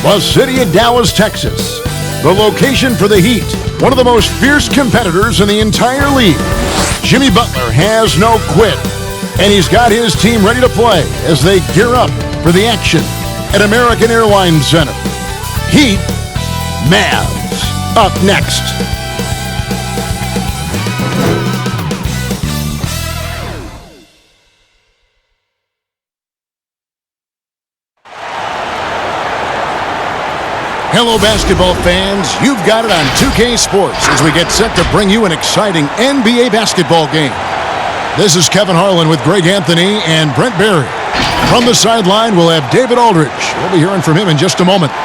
The city of Dallas, Texas. The location for the Heat, one of the most fierce competitors in the entire league. Jimmy Butler has no quit, and he's got his team ready to play as they gear up for the action at American Airlines Center. Heat, MAVS, up next. Hello, basketball fans. You've got it on 2K Sports as we get set to bring you an exciting NBA basketball game. This is Kevin Harlan with Greg Anthony and Brent Barry. From the sideline, we'll have David Aldridge. We'll be hearing from him in just a moment.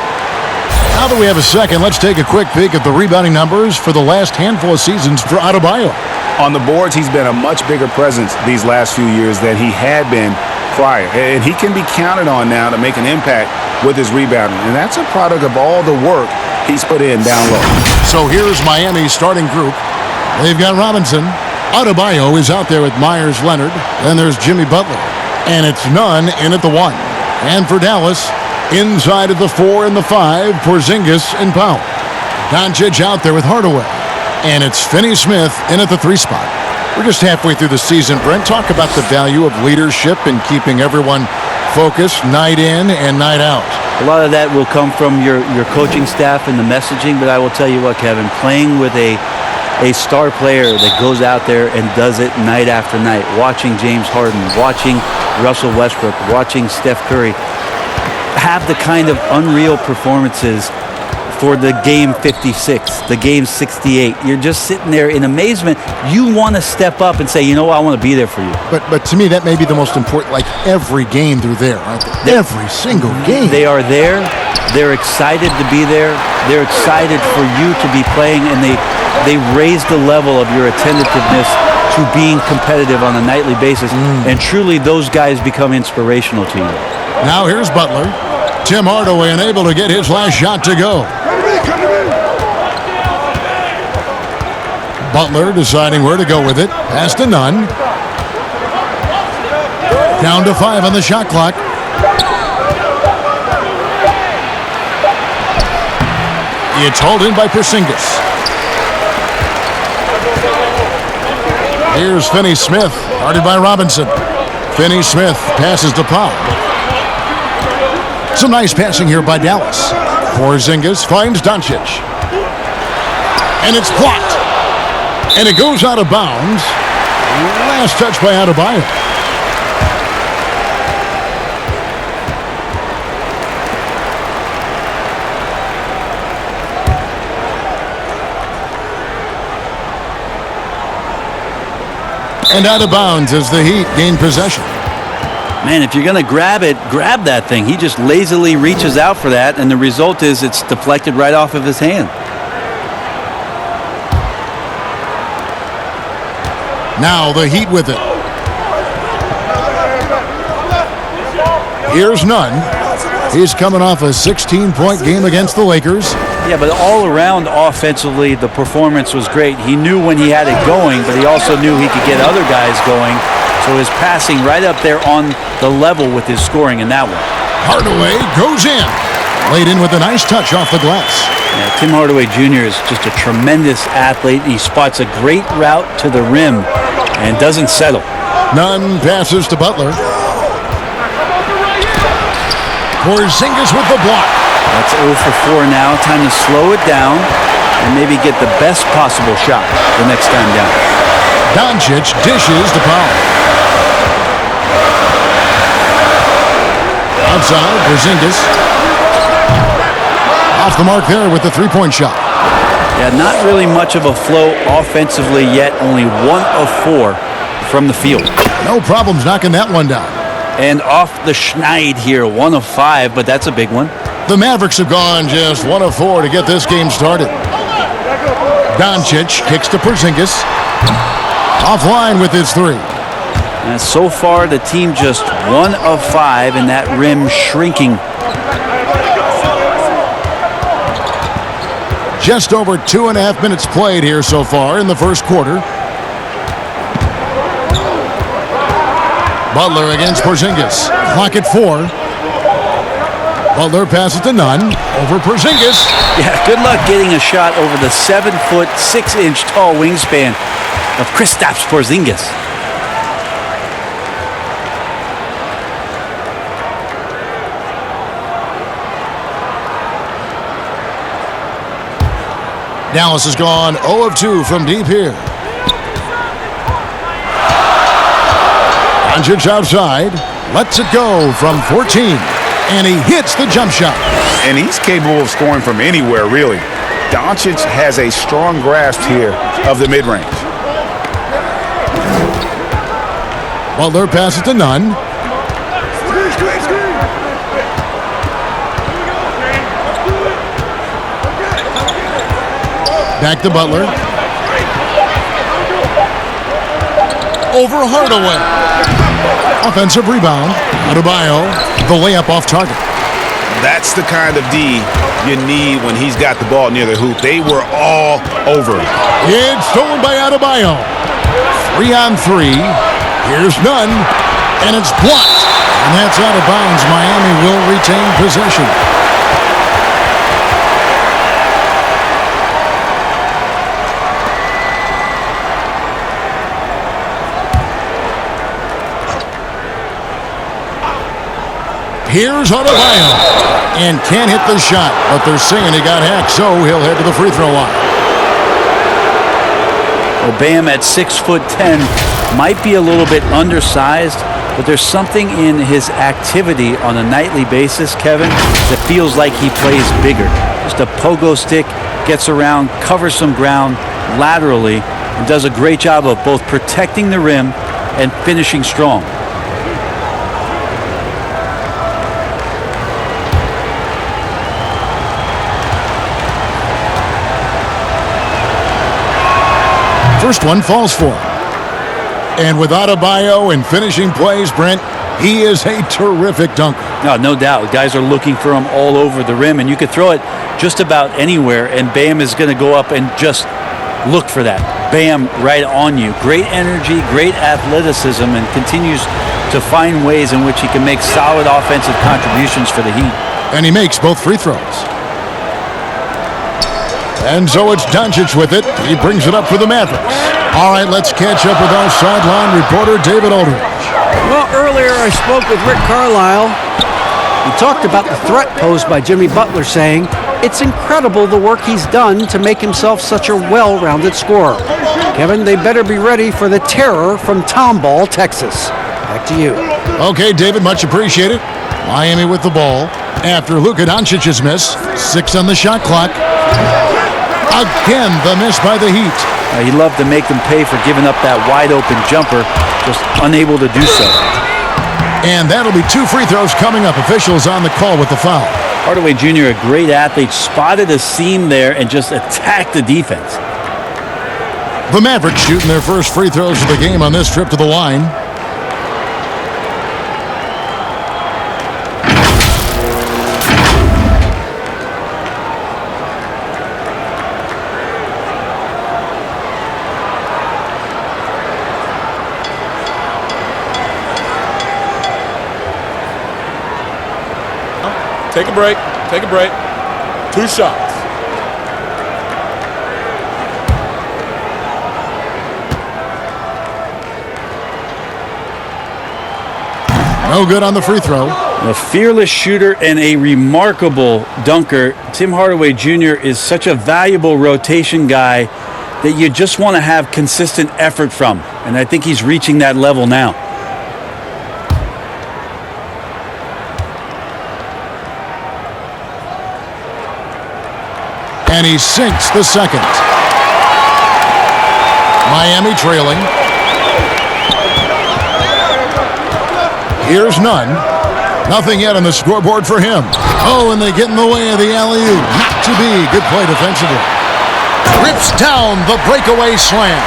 Now that we have a second, let's take a quick peek at the rebounding numbers for the last handful of seasons for Adebayo. On the boards, he's been a much bigger presence these last few years than he had been prior. And he can be counted on now to make an impact with his rebounding. And that's a product of all the work he's put in down low. So here's Miami's starting group. They've got Robinson. Adebayo is out there with Myers Leonard. Then there's Jimmy Butler. And it's Nunn in at the 1. And for Dallas, inside of the 4 and the 5, Porzingis and Powell. Doncic out there with Hardaway. And it's Finney-Smith in at the 3 spot. We're just halfway through the season, Brent. Talk about the value of leadership and keeping everyone focused night in and night out. A lot of that will come from your coaching staff and the messaging, but I will tell you what, Kevin, playing with a star player that goes out there and does it night after night, watching James Harden, watching Russell Westbrook, watching Steph Curry have the kind of unreal performances for the game 56, the game 68. You're just sitting there in amazement. You want to step up and say, you know what, I want to be there for you. But to me, that may be the most important, like every game they're there, aren't they? Every single game. They are there. They're excited to be there. They're excited for you to be playing, and they raise the level of your attentiveness to being competitive on a nightly basis. And truly, those guys become inspirational to you. Now here's Butler. Tim Hardaway unable to get his last shot to go. Butler deciding where to go with it. Pass to Nunn. Down to 5 on the shot clock. It's hauled in by Porzingis. Here's Finney-Smith, guarded by Robinson. Finney-Smith passes to Powell. Some nice passing here by Dallas. Porzingis finds Doncic. And it's blocked. And it goes out of bounds. Last touch by Adebayo. And out of bounds as the Heat gain possession. Man, if you're going to grab it, grab that thing. He just lazily reaches out for that, and the result is it's deflected right off of his hand. Now the Heat with it. Here's Nunn. He's coming off a 16-point game against the Lakers. Yeah, but all around offensively, the performance was great. He knew when he had it going, but he also knew he could get other guys going. So his passing right up there on the level with his scoring in that one. Hardaway goes in. Laid in with a nice touch off the glass. Yeah, Tim Hardaway Jr. is just a tremendous athlete. He spots a great route to the rim and doesn't settle. Nunn passes to Butler. Porzingis with the block. That's 0 for 4 now. Time to slow it down and maybe get the best possible shot the next time down. Doncic dishes to Powell. Outside, Porzingis. Off the mark there with the three-point shot. Yeah, not really much of a flow offensively yet. Only 1 of 4 from the field. No problems knocking that one down. And off the schneid here, 1 of 5, but that's a big one. The Mavericks have gone just 1 of 4 to get this game started. Doncic kicks to Porzingis. Offline with his 3. And so far, the team just 1 of 5, and that rim shrinking. Just over 2.5 minutes played here so far in the first quarter. Butler against Porzingis. Clock at 4. Butler passes to Nunn. Over Porzingis. Yeah, good luck getting a shot over the 7-foot, 6-inch tall wingspan of Kristaps Porzingis. Dallas has gone 0 of 2 from deep here. Doncic outside. Lets it go from 14. And he hits the jump shot. And he's capable of scoring from anywhere, really. Doncic has a strong grasp here of the mid-range. Butler passes to Nunn. Back to Butler. Over Hardaway. Offensive rebound. Adebayo, the layup off target. That's the kind of D you need when he's got the ball near the hoop. They were all over it. It's stolen by Adebayo. 3 on 3. Here's Nunn, and it's blocked. And that's out of bounds. Miami will retain possession. Here's Adebayo, and can't hit the shot, but they're saying he got hacked, so he'll head to the free throw line. Well, Bam at 6'10" might be a little bit undersized, but there's something in his activity on a nightly basis, Kevin, that feels like he plays bigger. Just a pogo stick, gets around, covers some ground laterally, and does a great job of both protecting the rim and finishing strong. First one falls for him. And with Adebayo and finishing plays, Brent, he is a terrific dunker. No doubt. Guys are looking for him all over the rim, and you could throw it just about anywhere, and Bam is going to go up and just look for that. Bam right on you. Great energy, great athleticism, and continues to find ways in which he can make solid offensive contributions for the Heat. And he makes both free throws. And so it's Doncic with it. He brings it up for the Mavericks. All right, let's catch up with our sideline reporter, David Aldridge. Well, earlier I spoke with Rick Carlisle. He talked about the threat posed by Jimmy Butler, saying, "It's incredible the work he's done to make himself such a well-rounded scorer." Kevin, they better be ready for the terror from Tomball, Texas. Back to you. Okay, David, much appreciated. Miami with the ball after Luka Doncic's miss. 6 on the shot clock. Again, the miss by the Heat. He'd love to make them pay for giving up that wide-open jumper, just unable to do so. And that'll be 2 free throws coming up. Officials on the call with the foul. Hardaway Jr., a great athlete, spotted a seam there and just attacked the defense. The Mavericks shooting their first free throws of the game on this trip to the line. Take a break. Take a break. 2 shots. No good on the free throw. A fearless shooter and a remarkable dunker. Tim Hardaway Jr. is such a valuable rotation guy that you just want to have consistent effort from. And I think he's reaching that level now. And he sinks the second. Miami trailing. Here's Nunn. Nothing yet on the scoreboard for him. Oh, and they get in the way of the alley-oop. Not to be. Good play defensively. Rips down the breakaway slam.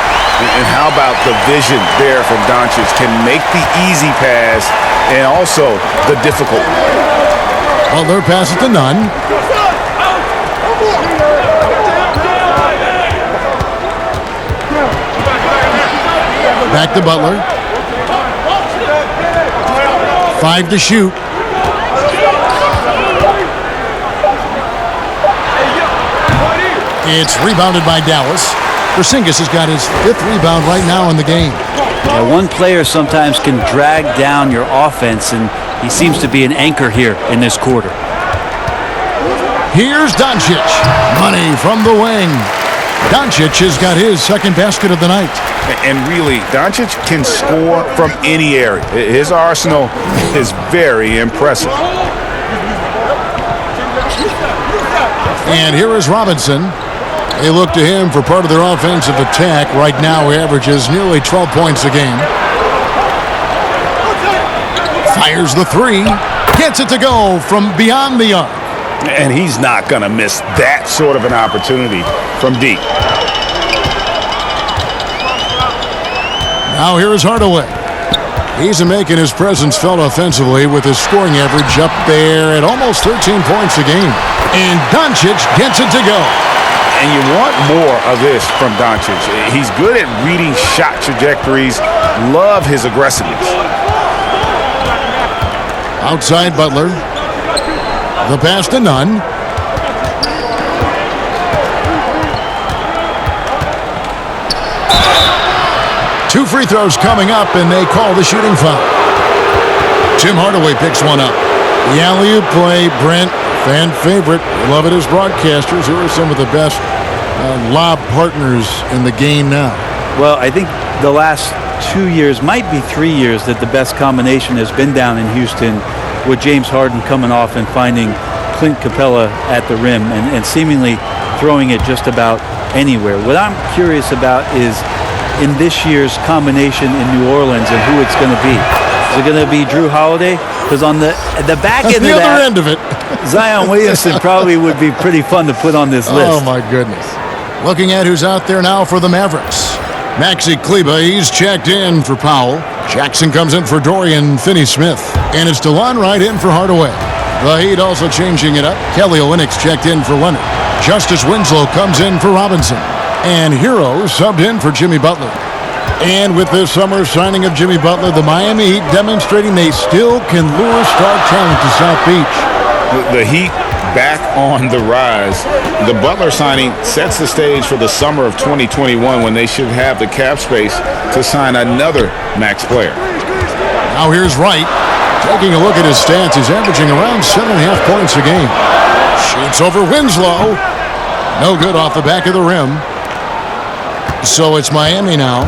And how about the vision there from Doncic? Can make the easy pass and also the difficult one. Butler passes to Nunn. Back to Butler. 5 to shoot. It's rebounded by Dallas. Porzingis has got his 5th rebound right now in the game. Yeah, one player sometimes can drag down your offense, and he seems to be an anchor here in this quarter. Here's Doncic. Money from the wing. Doncic has got his 2nd basket of the night. And really, Doncic can score from any area. His arsenal is very impressive. And here is Robinson. They look to him for part of their offensive attack. Right now, he averages nearly 12 points a game. Fires the 3. Gets it to go from beyond the arc. And he's not going to miss that sort of an opportunity from deep. Now here is Hardaway. He's making his presence felt offensively with his scoring average up there at almost 13 points a game. And Doncic gets it to go. And you want more of this from Doncic. He's good at reading shot trajectories. Love his aggressiveness. Outside Butler. The pass to Nunn. Two free throws coming up, and they call the shooting foul. Tim Hardaway picks one up. The alley-oop play, Brent, fan favorite. We love it as broadcasters. Who are some of the best lob partners in the game now? Well, I think the last 2 years, might be 3 years, that the best combination has been down in Houston with James Harden coming off and finding Clint Capella at the rim and seemingly throwing it just about anywhere. What I'm curious about is in this year's combination in New Orleans and who it's going to be. Is it going to be Drew Holiday? Because on the back end of the that, other end of it, Zion Williamson probably would be pretty fun to put on this list. Oh, my goodness. Looking at who's out there now for the Mavericks. Maxi Kleber, he's checked in for Powell. Jackson comes in for Dorian Finney-Smith. And it's DeLon Wright in for Hardaway. The Heat also changing it up. Kelly Olynyk's checked in for Leonard. Justice Winslow comes in for Robinson. And Hero subbed in for Jimmy Butler. And with this summer signing of Jimmy Butler, the Miami Heat demonstrating they still can lure star talent to South Beach. The Heat back on the rise. The Butler signing sets the stage for the summer of 2021 when they should have the cap space to sign another max player. Now here's Wright. Taking a look at his stats, he's averaging around 7.5 points a game. Shoots over Winslow. No good off the back of the rim. So it's Miami now,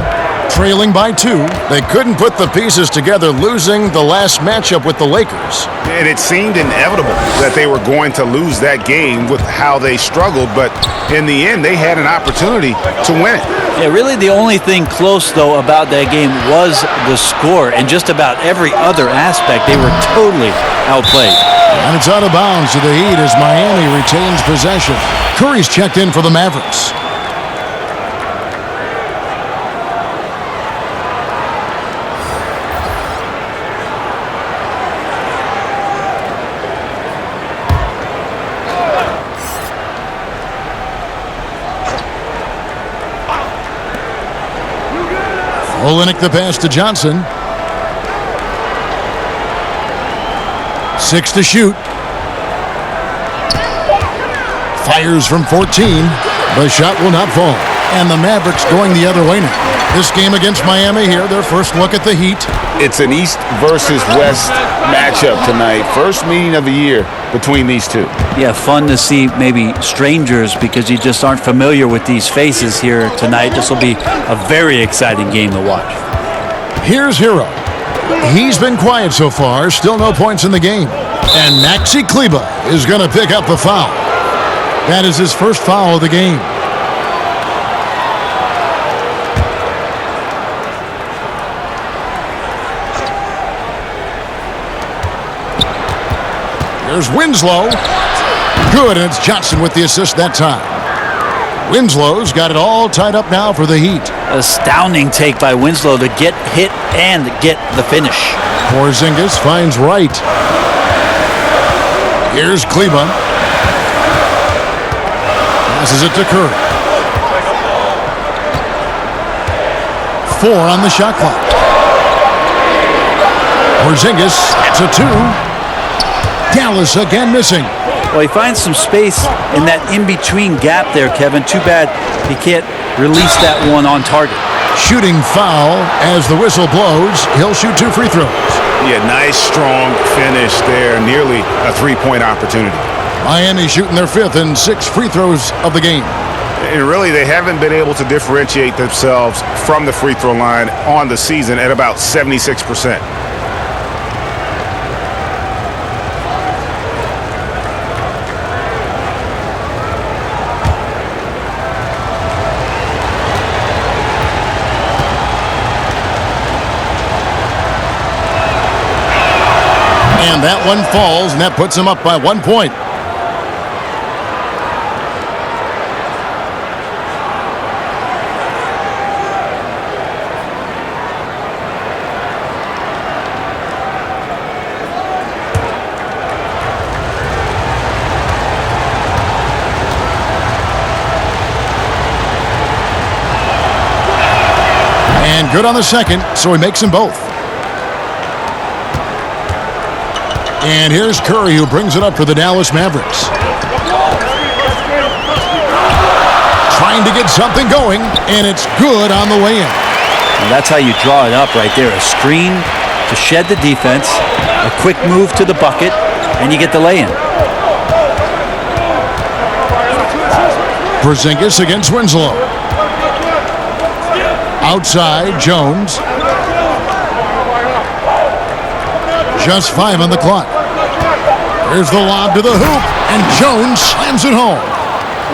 trailing by 2. They couldn't put the pieces together, losing the last matchup with the Lakers. And it seemed inevitable that they were going to lose that game with how they struggled, but in the end, they had an opportunity to win it. Yeah, really the only thing close, though, about that game was the score. And just about every other aspect, they were totally outplayed. And it's out of bounds to the Heat as Miami retains possession. Curry's checked in for the Mavericks. Olynyk the pass to Johnson. 6 to shoot. Fires from 14. The shot will not fall. And the Mavericks going the other way now. This game against Miami here, their first look at the Heat. It's an East versus West matchup tonight. First meeting of the year between these two. Yeah, fun to see maybe strangers because you just aren't familiar with these faces here tonight. This will be a very exciting game to watch. Here's Hero. He's been quiet so far. Still no points in the game. And Maxi Kleber is going to pick up the foul. That is his first foul of the game. There's Winslow. Good, and it's Johnson with the assist that time. Winslow's got it all tied up now for the Heat. Astounding take by Winslow to get hit and get the finish. Porzingis finds Wright. Here's Kleber. Passes it to Curry. 4 on the shot clock. Porzingis, it's a 2. Dallas again missing. Well, he finds some space in that in-between gap there, Kevin. Too bad he can't release that one on target. Shooting foul as the whistle blows. He'll shoot 2 free throws. Yeah, nice, strong finish there. Nearly a three-point opportunity. Miami shooting their 5th and 6 free throws of the game. And really, they haven't been able to differentiate themselves from the free throw line on the season at about 76%. And that one falls, and that puts him up by 1 point. And good on the second, so he makes them both. And here's Curry, who brings it up for the Dallas Mavericks. Trying to get something going, and it's good on the way in. And that's how you draw it up right there. A screen to shed the defense, a quick move to the bucket, and you get the lay-in. Porzingis against Winslow. Outside, Jones. Just 5 on the clock. Here's the lob to the hoop, and Jones slams it home.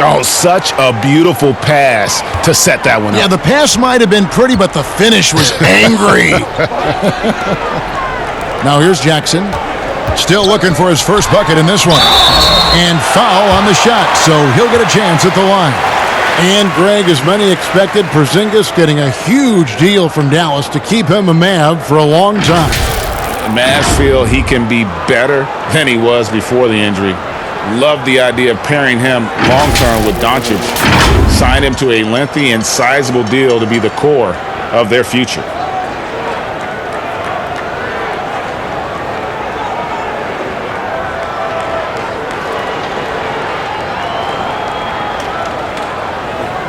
Oh, such a beautiful pass to set that one up. Yeah, the pass might have been pretty, but the finish was angry. Now here's Jackson. Still looking for his first bucket in this one. And foul on the shot, so he'll get a chance at the line. And Greg, as many expected, Porzingis getting a huge deal from Dallas to keep him a Mav for a long time. Mavs feel he can be better than he was before the injury. Love the idea of pairing him long-term with Doncic. Signed him to a lengthy and sizable deal to be the core of their future.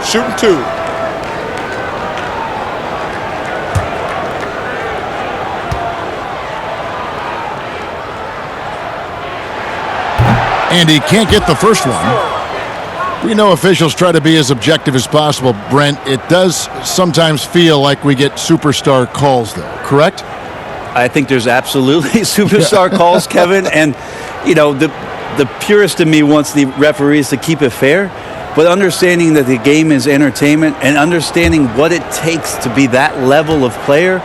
Shooting 2. And he can't get the first one. We know officials try to be as objective as possible, Brent. It does sometimes feel like we get superstar calls, though, correct? I think there's absolutely superstar calls, Kevin. And, you know, the purist in me wants the referees to keep it fair. But understanding that the game is entertainment and understanding what it takes to be that level of player,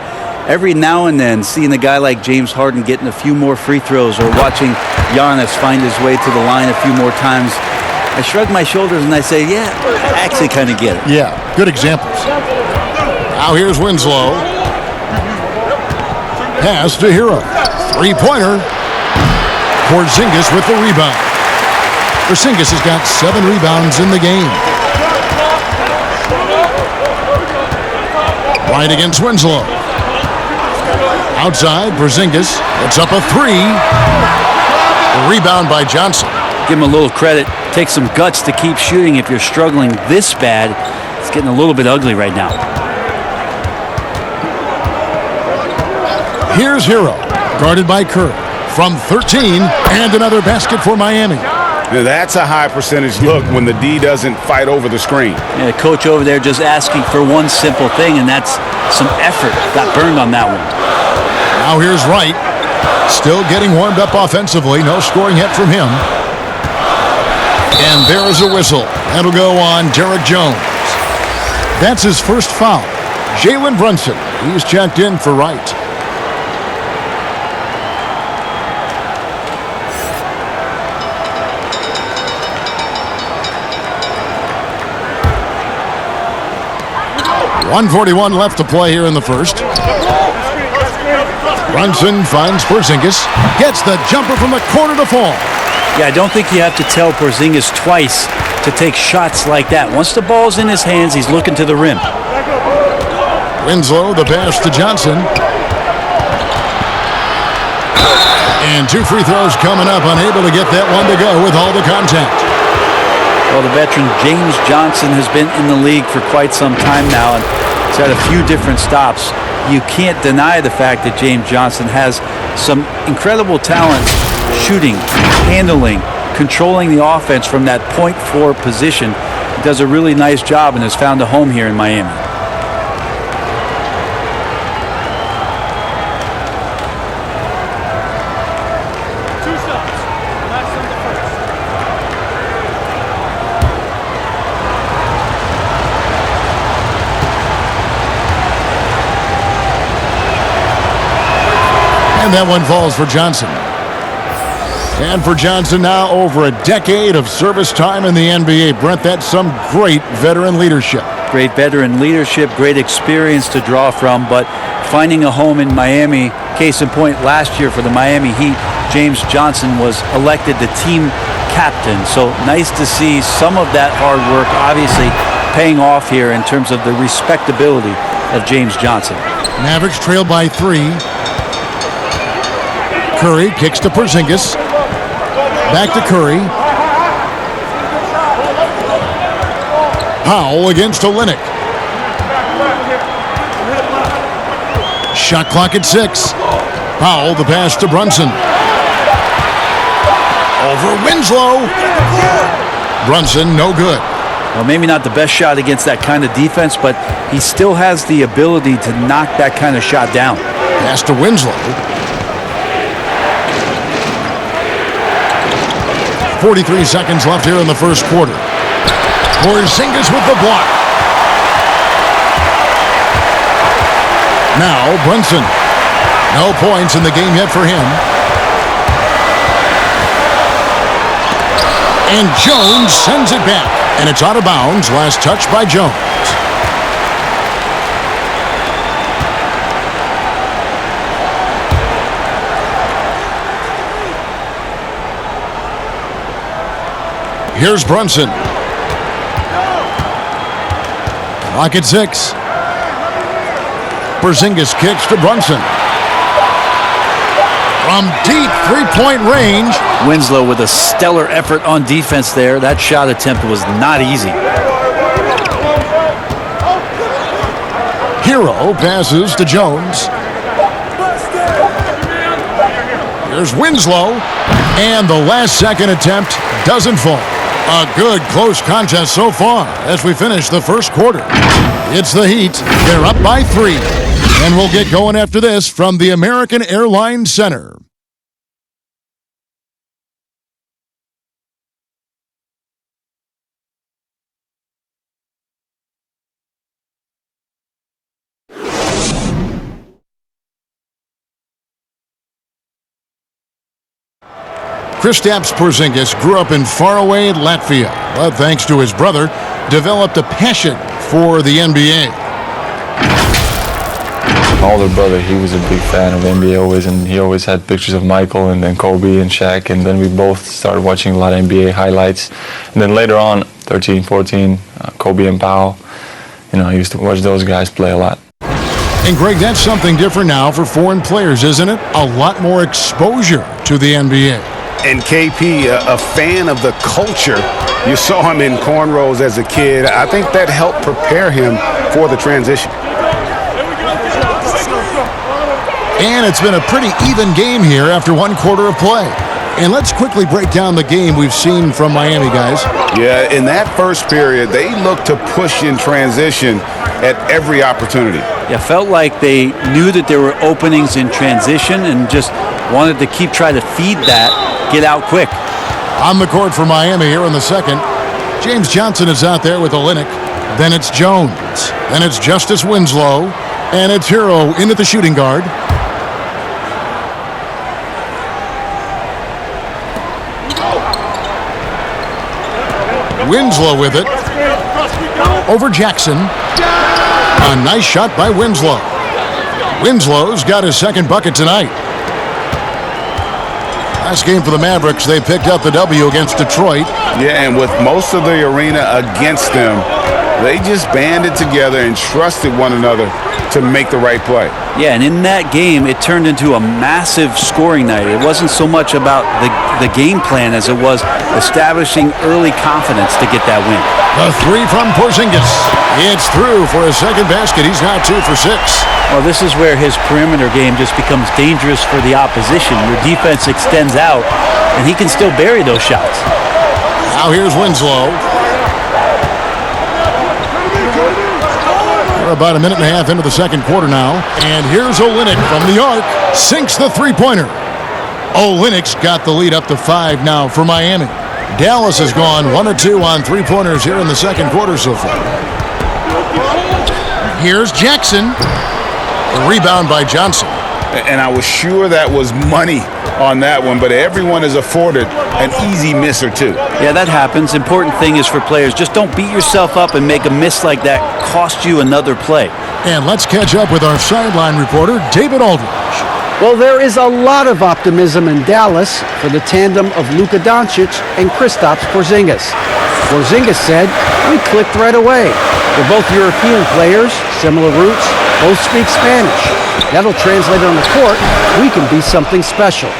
every now and then seeing a guy like James Harden getting a few more free throws or watching Giannis find his way to the line a few more times, I shrug my shoulders and I say, yeah, I actually kind of get it. Yeah, good examples. Now here's Winslow. Pass to Hero. Three-pointer. Porzingis with the rebound. Porzingis has got 7 rebounds in the game. Right against Winslow. Outside, Porzingis. It's up a 3. The rebound by Johnson. Give him a little credit. Take some guts to keep shooting if you're struggling this bad. It's getting a little bit ugly right now. Here's Hero, guarded by Curry. From 13, and another basket for Miami. Now that's a high percentage look when the D doesn't fight over the screen. Yeah, the coach over there just asking for one simple thing, and that's some effort. Got burned on that one. Now here's Wright. Still getting warmed up offensively. No scoring yet from him. And there is a whistle. That'll go on Derek Jones. That's his first foul. Jalen Brunson. He's checked in for Wright. .141 left to play here in the first. Brunson finds Porzingis. Gets the jumper from the corner to fall. Yeah, I don't think you have to tell Porzingis twice to take shots like that. Once the ball's in his hands, he's looking to the rim. Winslow, the pass to Johnson. And 2 free throws coming up, unable to get that one to go with all the contact. Well, the veteran James Johnson has been in the league for quite some time now, and he's had a few different stops. You can't deny the fact that James Johnson has some incredible talent shooting, handling, controlling the offense from that point forward position. He does a really nice job and has found a home here in Miami. And that one falls for Johnson. And for Johnson now, over a decade of service time in the NBA. Brent, that's some great veteran leadership. Great veteran leadership, great experience to draw from, but finding a home in Miami, case in point, last year for the Miami Heat, James Johnson was elected the team captain. So nice to see some of that hard work obviously paying off here in terms of the respectability of James Johnson. Mavericks trail by 3. Curry kicks to Porzingis. Back to Curry. Powell against Olynyk. Shot clock at 6. Powell, the pass to Brunson. Over Winslow. Brunson, no good. Well, maybe not the best shot against that kind of defense, but he still has the ability to knock that kind of shot down. Pass to Winslow. 43 seconds left here in the first quarter. Porzingis with the block. Now Brunson. No points in the game yet for him. And Jones sends it back. And it's out of bounds. Last touch by Jones. Here's Brunson. Clock at 6. Porzingis kicks to Brunson. From deep three-point range. Winslow with a stellar effort on defense there. That shot attempt was not easy. Hero passes to Jones. Here's Winslow. And the last-second attempt doesn't fall. A good close contest so far as we finish the first quarter. It's the Heat. They're up by 3. And we'll get going after this from the American Airlines Center. Kristaps Porzingis grew up in faraway Latvia, but thanks to his brother, developed a passion for the NBA. My older brother, he was a big fan of NBA always, and he always had pictures of Michael and then Kobe and Shaq, and then we both started watching a lot of NBA highlights. And then later on, 13, 14, Kobe and Powell, I used to watch those guys play a lot. And Greg, that's something different now for foreign players, isn't it? A lot more exposure to the NBA. And KP, a fan of the culture. You saw him in cornrows as a kid. I think that helped prepare him for the transition. And it's been a pretty even game here after one quarter of play. And let's quickly break down the game we've seen from Miami, guys. Yeah, in that first period, they looked to push in transition at every opportunity. Yeah, felt like they knew that there were openings in transition and just wanted to keep trying to feed that, get out quick. On the court for Miami here in the second. James Johnson is out there with Olynyk. Then it's Jones. Then it's Justice Winslow. And it's Hero in at the shooting guard. Winslow with it. Over Jackson. A nice shot by Winslow. Winslow's got his second bucket tonight. Last game for the Mavericks, they picked up the W against Detroit. Yeah, and with most of the arena against them, they just banded together and trusted one another to make the right play. Yeah, and in that game, it turned into a massive scoring night. It wasn't so much about the game plan as it was establishing early confidence to get that win. The three from Porzingis. It's through for his second basket. He's now 2 for 6. Well, this is where his perimeter game just becomes dangerous for the opposition. Your defense extends out, and he can still bury those shots. Now here's Winslow. We're about a minute and a half into the second quarter now. And here's Olynyk from the arc. Sinks the three-pointer. Olynyk's got the lead up to 5 now for Miami. Dallas has gone 1 of 2 on three-pointers here in the second quarter so far. Here's Jackson. The rebound by Johnson. And I was sure that was money on that one, but everyone is afforded an easy miss or two. Yeah, that happens. Important thing is for players, just don't beat yourself up and make a miss like that cost you another play. And let's catch up with our sideline reporter, David Aldridge. Well, there is a lot of optimism in Dallas for the tandem of Luka Doncic and Kristaps Porzingis. Porzingis said, "We clicked right away. They're both European players, similar roots, both speak Spanish. That'll translate on the court. We can be something special."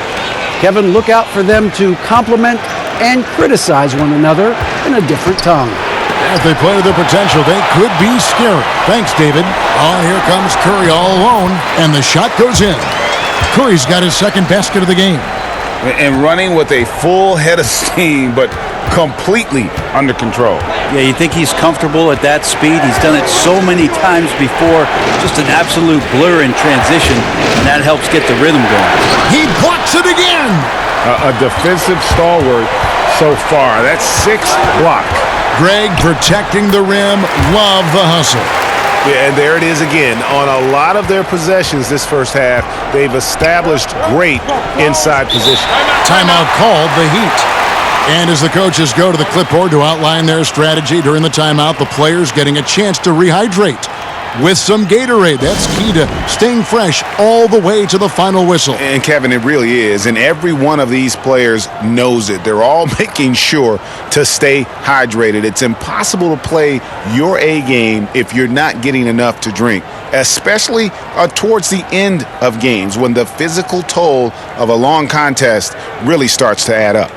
Kevin, look out for them to compliment and criticize one another in a different tongue. If they play to their potential, they could be scary. Thanks, David. Oh, here comes Curry all alone, and the shot goes in. Curry's got his second basket of the game. And running with a full head of steam, but completely under control. Yeah, you think he's comfortable at that speed. He's done it so many times before. Just an absolute blur in transition, and that helps get the rhythm going. He blocks it again. A defensive stalwart so far. That's 6th block. Greg protecting the rim. Love the hustle. Yeah, and there it is again. On a lot of their possessions this first half, they've established great inside position. Timeout called, the Heat. And as the coaches go to the clipboard to outline their strategy during the timeout, the players getting a chance to rehydrate with some Gatorade. That's key to staying fresh all the way to the final whistle. And Kevin, it really is. And every one of these players knows it. They're all making sure to stay hydrated. It's impossible to play your A game if you're not getting enough to drink, especially towards the end of games when the physical toll of a long contest really starts to add up.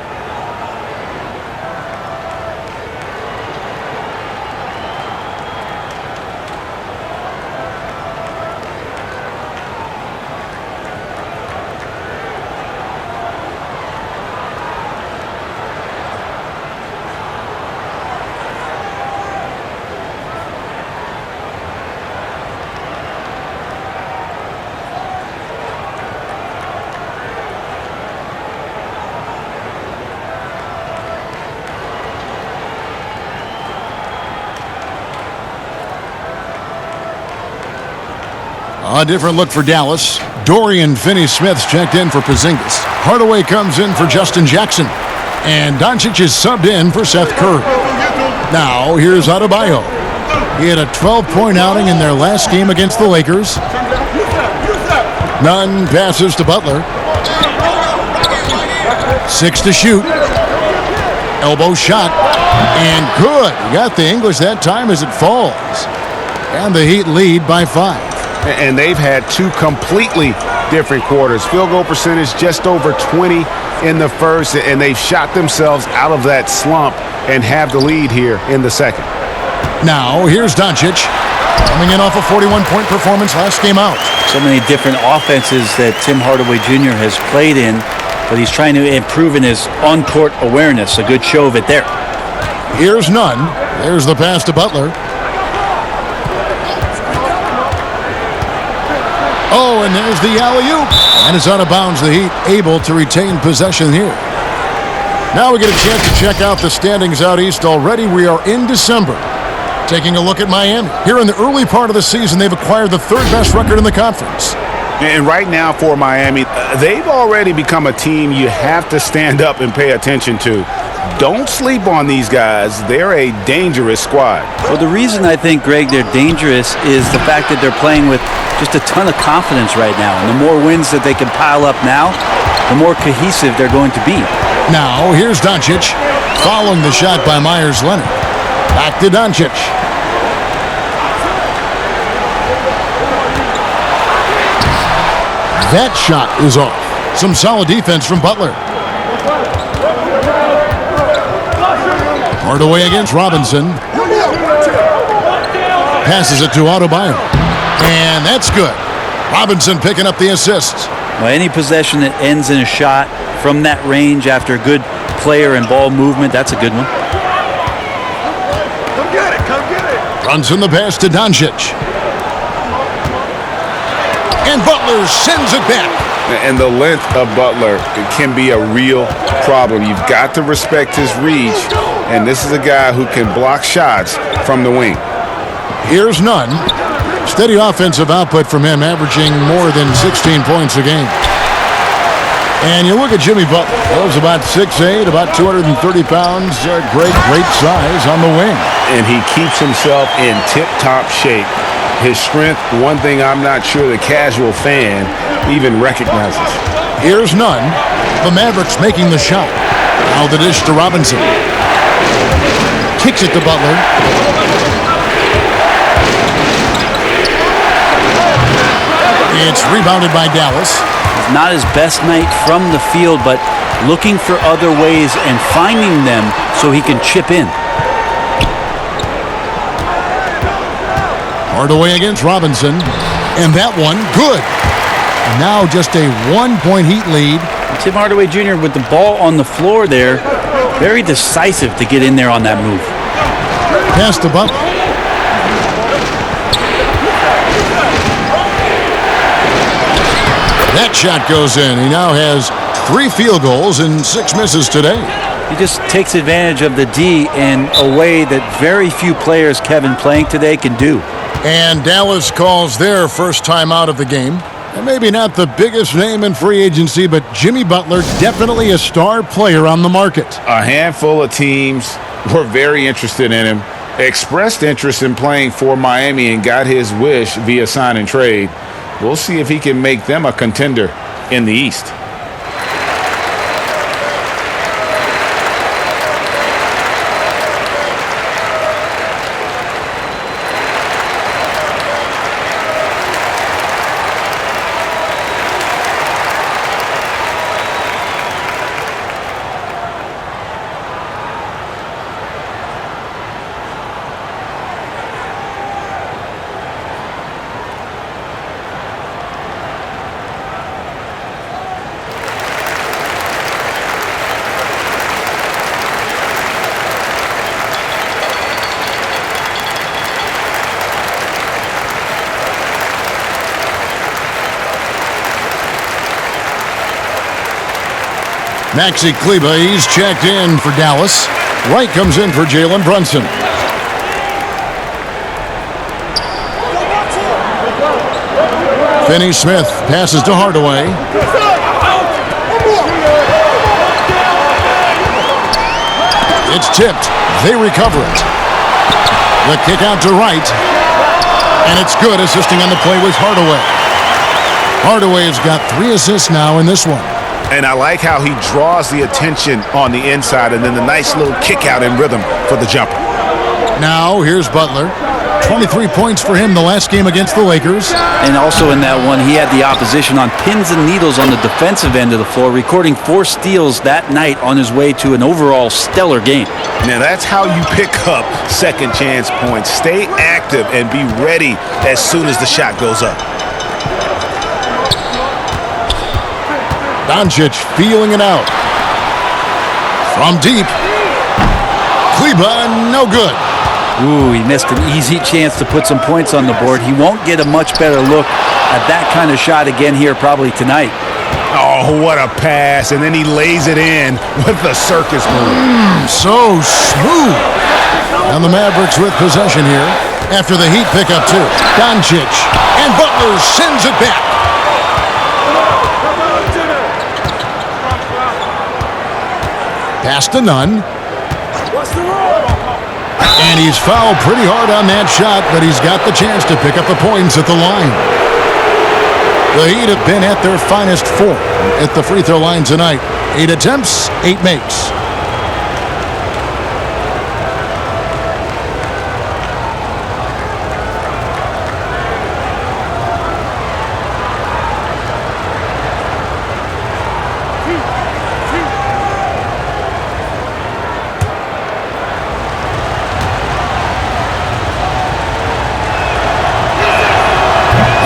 A different look for Dallas. Dorian Finney-Smith's checked in for Porzingis. Hardaway comes in for Justin Jackson. And Doncic is subbed in for Seth Curry. Now, here's Adebayo. He had a 12-point outing in their last game against the Lakers. Nunn passes to Butler. 6 to shoot. Elbow shot. And good. He got the English that time as it falls. And the Heat lead by 5. And they've had 2 completely different quarters. Field goal percentage just over 20 in the first, and they've shot themselves out of that slump and have the lead here in the second. Now, here's Doncic, coming in off a 41-point performance last game out. So many different offenses that Tim Hardaway Jr. has played in, but he's trying to improve in his on-court awareness. A good show of it there. Here's Nunn. There's the pass to Butler. Oh, and there's the alley-oop. And it's out of bounds. The Heat able to retain possession here. Now we get a chance to check out the standings out east already. We are in December. Taking a look at Miami. Here in the early part of the season, they've acquired the 3rd best record in the conference. And right now for Miami, they've already become a team you have to stand up and pay attention to. Don't sleep on these guys. They're a dangerous squad. Well, the reason I think, Greg, they're dangerous is the fact that they're playing with just a ton of confidence right now. And the more wins that they can pile up now, the more cohesive they're going to be. Now, here's Doncic, following the shot by Myers Leonard. Back to Doncic. That shot is off. Some solid defense from Butler. Hardaway against Robinson. Passes it to Adebayo. And that's good. Robinson picking up the assists. Well, any possession that ends in a shot from that range after a good player and ball movement, that's a good one. Come get it. Come get it. Runs in the pass to Doncic. And Butler sends it back. And the length of Butler can be a real problem. You've got to respect his reach. And this is a guy who can block shots from the wing. Here's none. Steady offensive output from him, averaging more than 16 points a game. And you look at Jimmy Butler. He's about 6'8", about 230 pounds. Great size on the wing. And he keeps himself in tip-top shape. His strength, one thing I'm not sure the casual fan even recognizes. Here's none. The Mavericks making the shot. Now the dish to Robinson. Kicks it to Butler. It's rebounded by Dallas. Not his best night from the field, but looking for other ways and finding them so he can chip in. Hardaway against Robinson. And that one, good. Now just a 1-point Heat lead. Tim Hardaway Jr. with the ball on the floor there. Very decisive to get in there on that move. Pass to Butler. That shot goes in. He now has 3 field goals and 6 misses today. He just takes advantage of the D in a way that very few players, Kevin, playing today can do. And Dallas calls their first time out of the game. And maybe not the biggest name in free agency, but Jimmy Butler, definitely a star player on the market. A handful of teams were very interested in him, expressed interest in playing for Miami, and got his wish via sign and trade. We'll see if he can make them a contender in the East. Maxi Kleber, he's checked in for Dallas. Wright comes in for Jalen Brunson. Finney-Smith passes to Hardaway. It's tipped. They recover it. The kick out to Wright. And it's good. Assisting on the play was Hardaway. Hardaway has got 3 assists now in this one. And I like how he draws the attention on the inside and then the nice little kick out in rhythm for the jumper. Now here's Butler. 23 points for him the last game against the Lakers. And also in that one, he had the opposition on pins and needles on the defensive end of the floor, recording 4 steals that night on his way to an overall stellar game. Now that's how you pick up second chance points. Stay active and be ready as soon as the shot goes up. Doncic feeling it out. From deep. Kleber, no good. Ooh, he missed an easy chance to put some points on the board. He won't get a much better look at that kind of shot again here probably tonight. Oh, what a pass. And then he lays it in with the circus move. So smooth. And the Mavericks with possession here after the Heat pick up 2. Doncic. And Butler sends it back. Pass to Nunn. And he's fouled pretty hard on that shot, but he's got the chance to pick up the points at the line. The Heat have been at their finest 4 at the free throw line tonight. 8 attempts, 8 makes.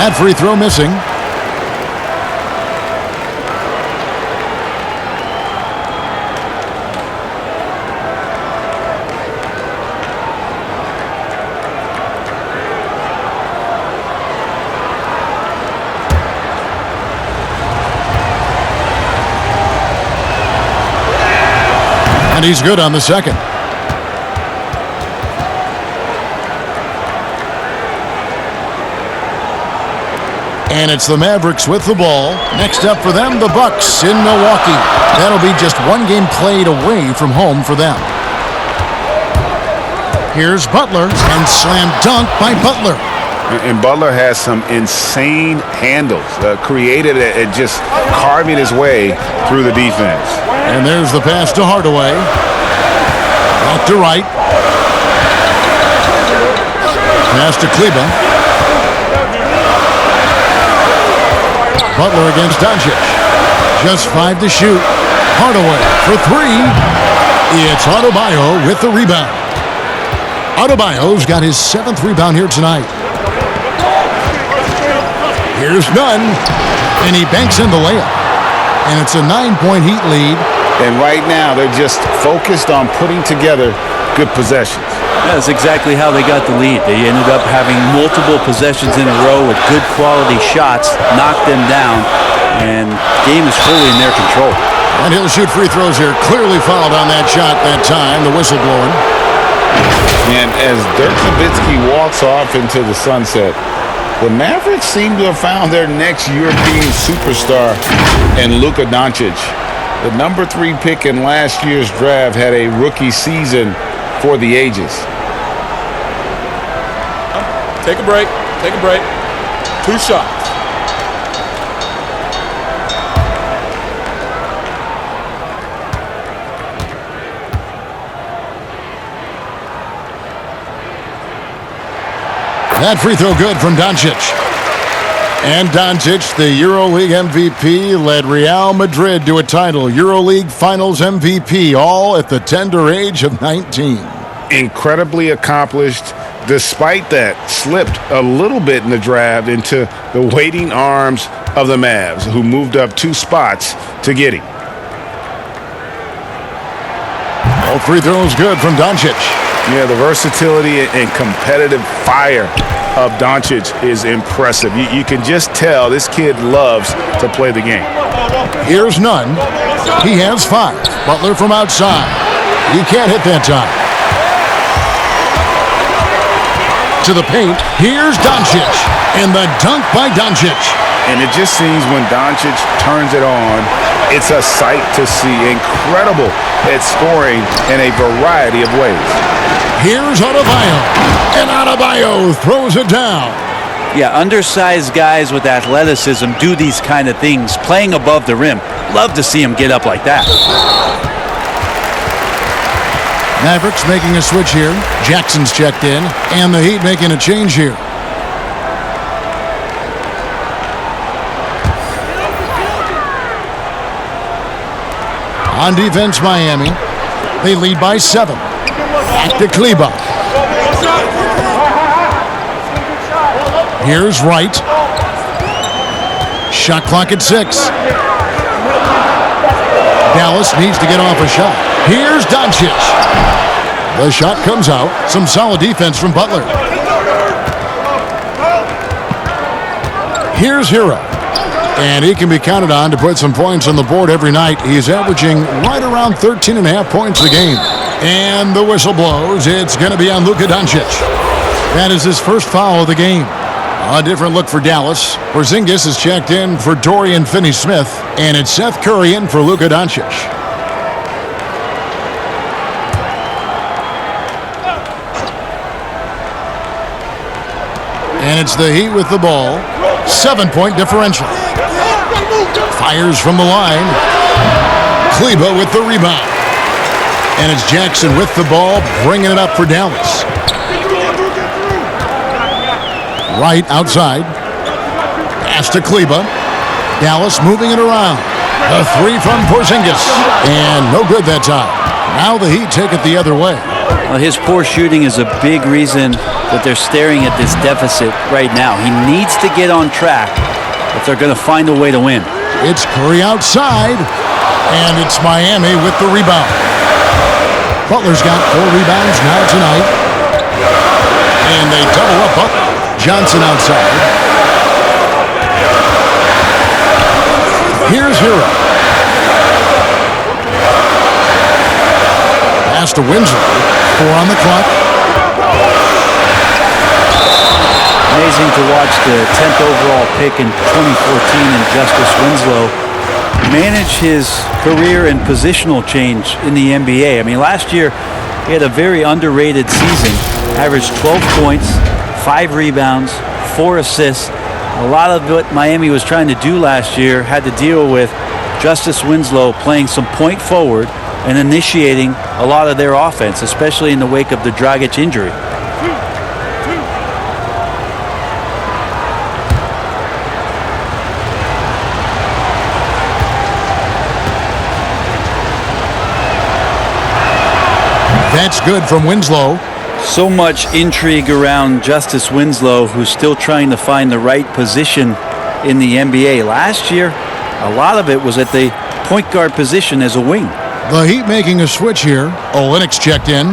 That free throw missing. And he's good on the second. And it's the Mavericks with the ball. Next up for them, the Bucks in Milwaukee. That'll be just one game played away from home for them. Here's Butler, and slam dunk by Butler. And Butler has some insane handles, created at just carving his way through the defense. And there's the pass to Hardaway. Back to Wright. Pass to Kleba. Butler against Doncic. Just 5 to shoot. Hardaway for 3. It's Adebayo with the rebound. Adebayo's got his 7th rebound here tonight. Here's Nunn, and he banks in the layup. And it's a 9-point Heat lead. And right now, they're just focused on putting together good possessions. That's exactly how they got the lead. They ended up having multiple possessions in a row with good quality shots, knocked them down, and the game is fully in their control. And he'll shoot free throws here. Clearly fouled on that shot that time, the whistle blowing. And as Dirk Nowitzki walks off into the sunset, the Mavericks seem to have found their next European superstar in Luka Doncic. The number 3 pick in last year's draft had a rookie season for the ages. Take a break. Take a break. 2 shots. That free throw good from Doncic. And Doncic, the EuroLeague MVP, led Real Madrid to a title. EuroLeague Finals MVP, all at the tender age of 19. Incredibly accomplished. Despite that, slipped a little bit in the draft into the waiting arms of the Mavs, who moved up 2 spots to get him. All free throws good from Doncic. Yeah, the versatility and competitive fire of Doncic is impressive. You can just tell this kid loves to play the game. Here's Nunn. He has 5. Butler from outside. He can't hit that time. To the paint. Here's Doncic. And the dunk by Doncic. And it just seems when Doncic turns it on, it's a sight to see. Incredible at scoring in a variety of ways. Here's Adebayo. And Adebayo throws it down. Yeah, undersized guys with athleticism do these kind of things, playing above the rim. Love to see him get up like that. Mavericks making a switch here. Jackson's checked in. And the Heat making a change here. On defense, Miami. They lead by 7. Back to Kleba. Here's Wright. Shot clock at 6. Dallas needs to get off a shot. Here's Doncic. The shot comes out. Some solid defense from Butler. Here's Hero. And he can be counted on to put some points on the board every night. He's averaging right around 13.5 points a game. And the whistle blows. It's going to be on Luka Doncic. That is his first foul of the game. A different look for Dallas. Porzingis is checked in for Dorian Finney-Smith. And it's Seth Curry in for Luka Doncic. And it's the Heat with the ball. 7-point differential. Fires from the line. Kleba with the rebound. And it's Jackson with the ball, bringing it up for Dallas. Right outside. Pass to Kleba. Dallas moving it around. A 3 from Porzingis. And no good that time. Now the Heat take it the other way. His poor shooting is a big reason that they're staring at this deficit right now. He needs to get on track if they're going to find a way to win. It's Curry outside, and it's Miami with the rebound. Butler's got 4 rebounds now tonight. And they double up Butler. Johnson outside. Here's Hero. Pass to Winslow. 4 on the clock. Amazing to watch the 10th overall pick in 2014 in Justice Winslow manage his career and positional change in the NBA. I mean, last year he had a very underrated season. Averaged 12 points, 5 rebounds, 4 assists. A lot of what Miami was trying to do last year had to deal with Justice Winslow playing some point forward and initiating a lot of their offense, especially in the wake of the Dragic injury. That's good from Winslow. So much intrigue around Justice Winslow, who's still trying to find the right position in the NBA. Last year, a lot of it was at the point guard position as a wing. The Heat making a switch here. Olynyk checked in.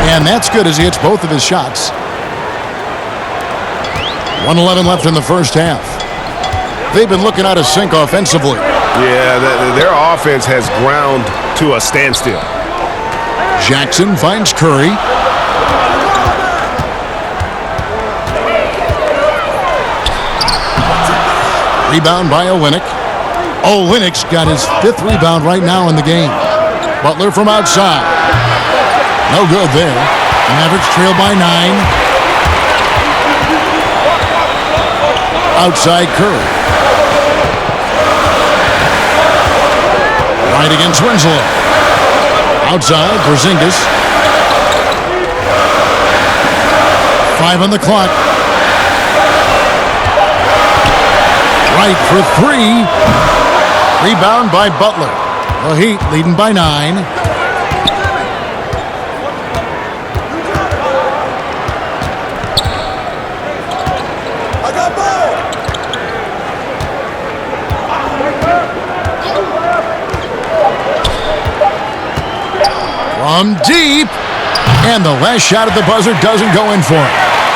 And that's good as he hits both of his shots. 1:11 left in the first half. They've been looking out of sync offensively. Yeah, their offense has ground to a standstill. Jackson finds Curry. Rebound by Olynyk. Olynyk's got his 5th rebound right now in the game. Butler from outside. No good there. Mavericks trail by 9. Outside Curry. Right against Winslow. Outside Porzingis. 5 on the clock. Right for 3. Rebound by Butler. The Heat leading by 9. From deep, and the last shot at the buzzer doesn't go in for him.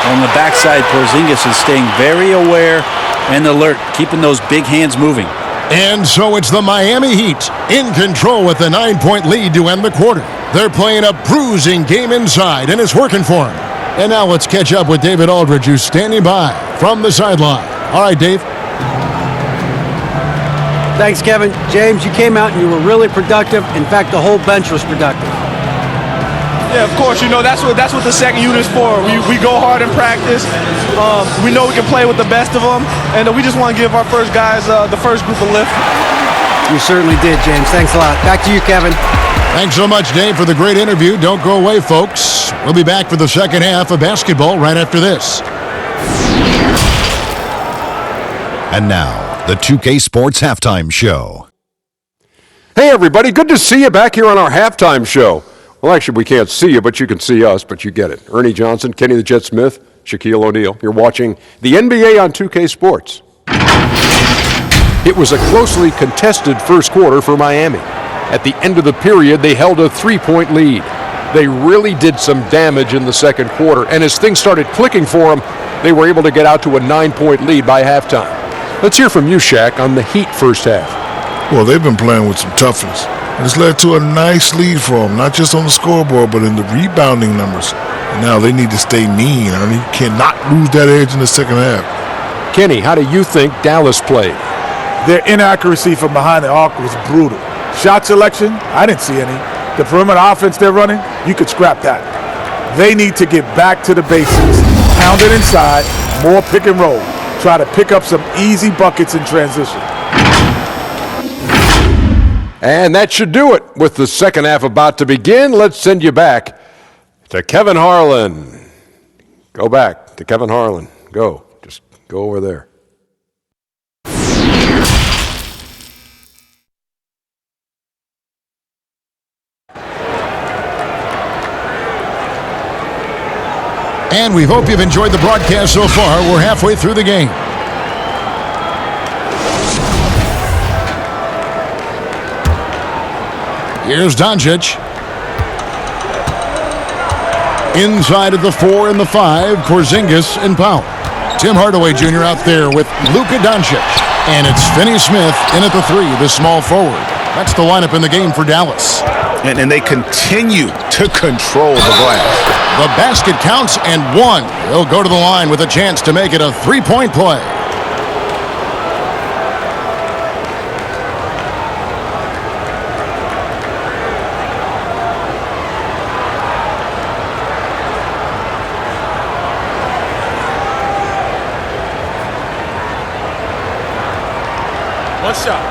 On the backside, Porzingis is staying very aware and alert, keeping those big hands moving. And so it's the Miami Heat in control with a 9-point lead to end the quarter. They're playing a bruising game inside, and it's working for them. And now let's catch up with David Aldridge, who's standing by from the sideline. All right, Dave. Thanks, Kevin. James, you came out and you were really productive. In fact, the whole bench was productive. Yeah, of course. You know, that's what the second unit's for. We go hard in practice. We know we can play with the best of them, and we just want to give our first guys the first group a lift. You certainly did, James. Thanks a lot. Back to you, Kevin. Thanks so much, Dave, for the great interview. Don't go away, folks. We'll be back for the second half of basketball right after this. And now, the 2K Sports Halftime Show. Hey, everybody. Good to see you back here on our halftime show. Well, actually, we can't see you, but you can see us, but you get it. Ernie Johnson, Kenny the Jet Smith, Shaquille O'Neal. You're watching the NBA on 2K Sports. It was a closely contested first quarter for Miami. At the end of the period, they held a 3-point lead. They really did some damage in the second quarter, and as things started clicking for them, they were able to get out to a 9-point lead by halftime. Let's hear from you, Shaq, on the Heat first half. Well, they've been playing with some toughness. It's led to a nice lead for them, not just on the scoreboard, but in the rebounding numbers. And now they need to stay mean. I mean, you cannot lose that edge in the second half. Kenny, how do you think Dallas played? Their inaccuracy from behind the arc was brutal. Shot selection, I didn't see any. The perimeter offense they're running, you could scrap that. They need to get back to the basics. Pound it inside, more pick and roll. Try to pick up some easy buckets in transition. And that should do it. With the second half about to begin, let's send you back to Kevin Harlan. Go back to Kevin Harlan. Go. Just go over there. And we hope you've enjoyed the broadcast so far. We're halfway through the game. Here's Doncic. Inside of the 4 and the 5, Porzingis and Powell. Tim Hardaway Jr. out there with Luka Doncic. And it's Finney-Smith in at the 3, the small forward. That's the lineup in the game for Dallas. And they continue to control the glass. The basket counts and 1. He'll go to the line with a chance to make it a 3-point play. One shot.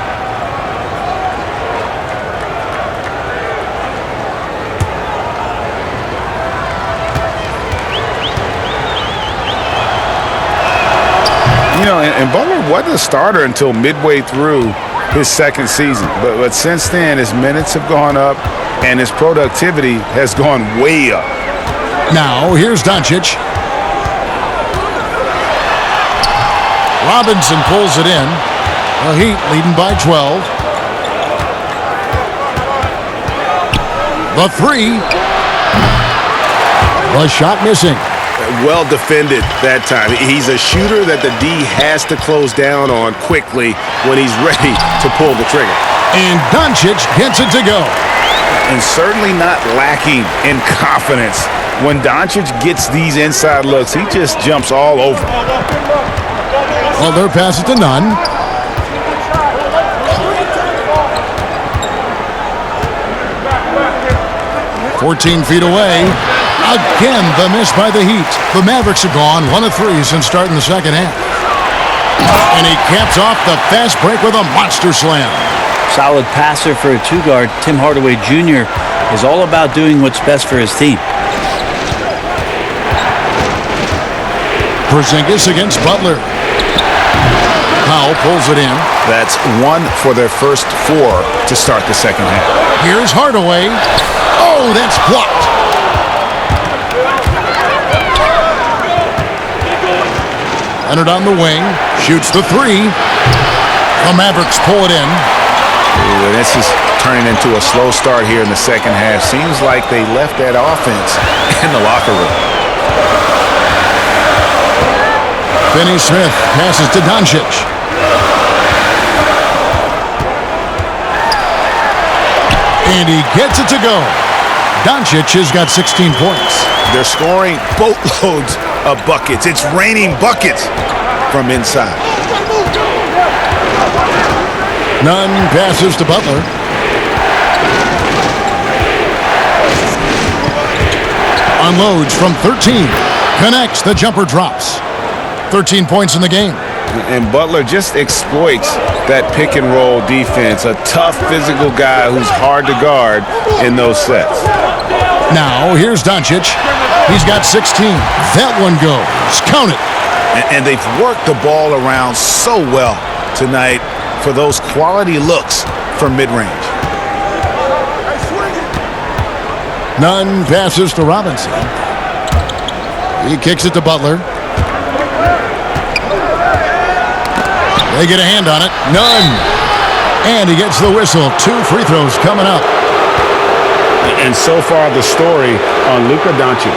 You know, and Butler wasn't a starter until midway through his second season. But since then, his minutes have gone up, and his productivity has gone way up. Now, here's Doncic. Robinson pulls it in. The Heat leading by 12. The 3. The shot missing. Well defended that time. He's a shooter that the D has to close down on quickly when he's ready to pull the trigger. And Doncic gets it to go. And certainly not lacking in confidence. When Doncic gets these inside looks, he just jumps all over. Well, their pass it to Nunn. 14 feet away. Again, the miss by the Heat. The Mavericks have gone 1 of 3 since starting the second half. And he caps off the fast break with a monster slam. Solid passer for a 2-guard. Tim Hardaway Jr. is all about doing what's best for his team. Porzingis against Butler. Powell pulls it in. That's 1 for their first 4 to start the second half. Here's Hardaway. Oh, that's blocked. Leonard on the wing. Shoots the 3. The Mavericks pull it in. Ooh, this is turning into a slow start here in the second half. Seems like they left that offense in the locker room. Finney-Smith passes to Doncic. And he gets it to go. Doncic has got 16 points. They're scoring boatloads of buckets. It's raining buckets from inside. Nunn passes to Butler. Unloads from 13. Connects. The jumper drops. 13 points in the game. And Butler just exploits that pick and roll defense. A tough physical guy who's hard to guard in those sets. Now, here's Doncic. He's got 16. That one goes. Count it. And they've worked the ball around so well tonight for those quality looks from mid-range. Nunn passes to Robinson. He kicks it to Butler. They get a hand on it. Nunn. And he gets the whistle. 2 free throws coming up. And so far, the story on Luka Doncic.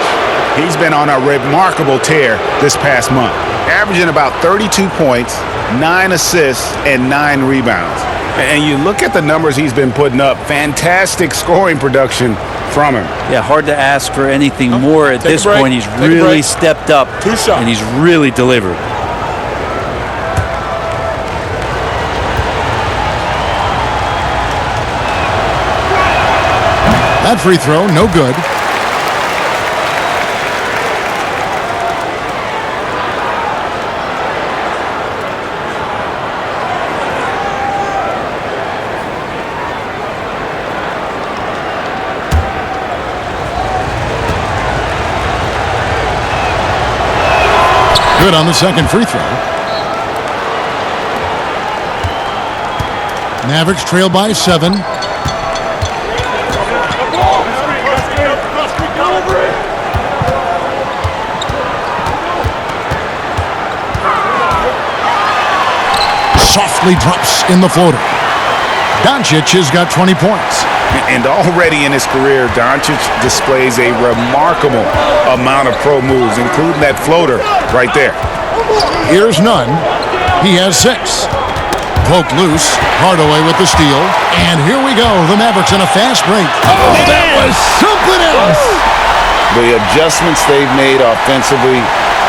He's been on a remarkable tear this past month, averaging about 32 points, 9 assists, and 9 rebounds. And you look at the numbers he's been putting up, fantastic scoring production from him. Yeah, hard to ask for anything more at this point. He's really stepped up, and he's really delivered. That free throw, no good. Good on the second free throw. Mavericks trail by 7. softly drops in the floater. Doncic has got 20 points. And already in his career, Doncic displays a remarkable amount of pro moves, including that floater right there. Here's none. He has 6. Poked loose. Hardaway with the steal. And here we go. The Mavericks in a fast break. Oh, that was something else. The adjustments they've made offensively,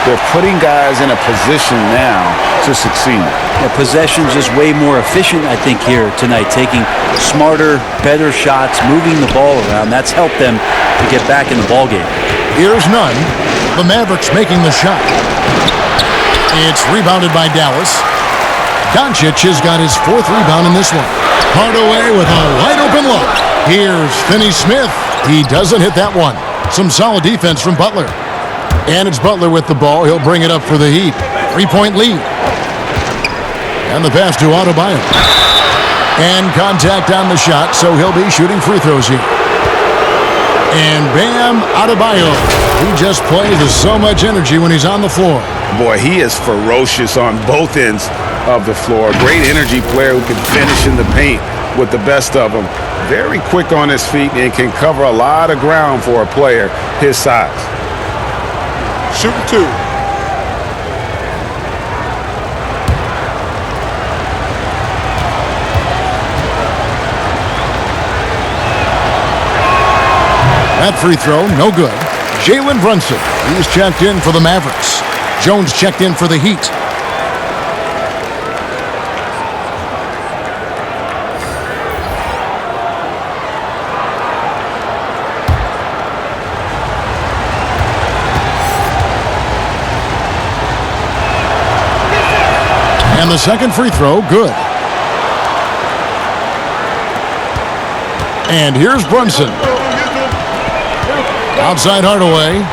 they're putting guys in a position now to succeed. The possession's just way more efficient, I think, here tonight. Taking smarter, better shots, moving the ball around. That's helped them to get back in the ballgame. Here's none. The Mavericks making the shot. It's rebounded by Dallas. Doncic has got his 4th rebound in this one. Hardaway with a wide-open look. Here's Finney-Smith. He doesn't hit that one. Some solid defense from Butler. And it's Butler with the ball. He'll bring it up for the Heat. 3-point lead. And the pass to Adebayo. And contact on the shot, so he'll be shooting free throws here. And Bam Adebayo. He just plays with so much energy when he's on the floor. Boy, he is ferocious on both ends of the floor. Great energy player who can finish in the paint with the best of them. Very quick on his feet and can cover a lot of ground for a player his size. Shooting 2. That free throw, no good. Jalen Brunson, he's checked in for the Mavericks. Jones checked in for the Heat. And the second free throw, good. And here's Brunson. Outside Hardaway.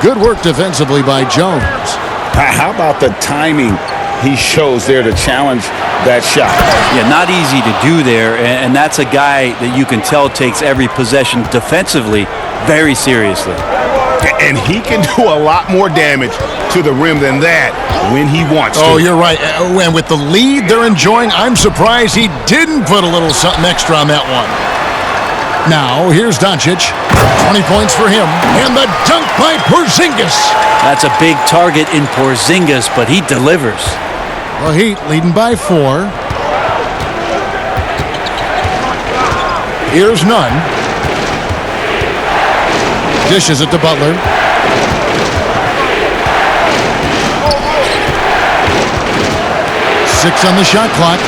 Good work defensively by Jones. How about the timing he shows there to challenge that shot? Yeah, not easy to do there, and that's a guy that you can tell takes every possession defensively very seriously. And he can do a lot more damage to the rim than that when he wants to. Oh, you're right. And with the lead they're enjoying, I'm surprised he didn't put a little something extra on that one. Now, here's Doncic. 20 points for him. And the dunk by Porzingis. That's a big target in Porzingis, but he delivers. The Heat leading by 4. Here's none. Dishes it to Butler. Six on the shot clock.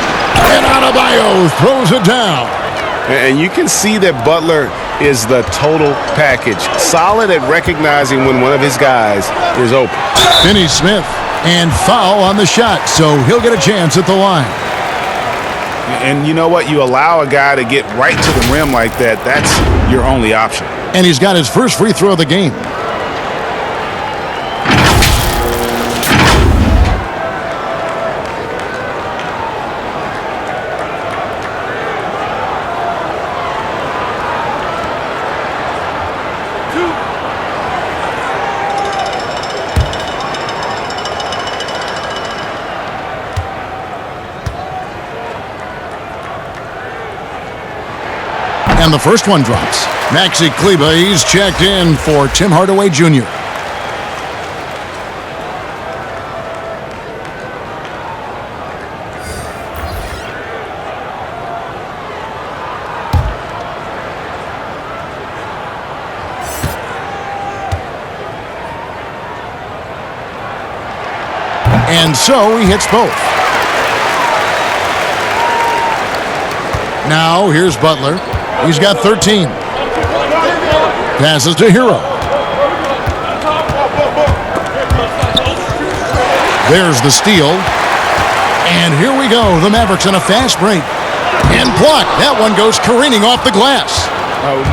And Adebayo throws it down. And you can see that Butler is the total package. Solid at recognizing when one of his guys is open. Finney-Smith. And foul on the shot, so he'll get a chance at the line. And you know what? You allow a guy to get right to the rim like that, that's your only option. And he's got his first free throw of the game. And the first one drops. Maxi Kleber, he's checked in for Tim Hardaway Jr. And so he hits both. Now here's Butler. He's got 13. Passes to Hero. There's the steal. And here we go. The Mavericks in a fast break. And blocked. That one goes careening off the glass.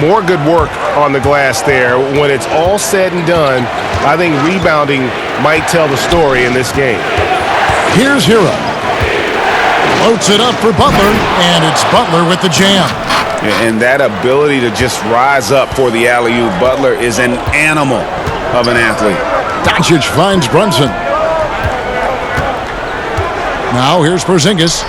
More good work on the glass there. When it's all said and done, I think rebounding might tell the story in this game. Here's Hero. Floats it up for Butler, and it's Butler with the jam. And that ability to just rise up for the alley-oop. Butler is an animal of an athlete. Doncic finds Brunson. Now here's Porzingis.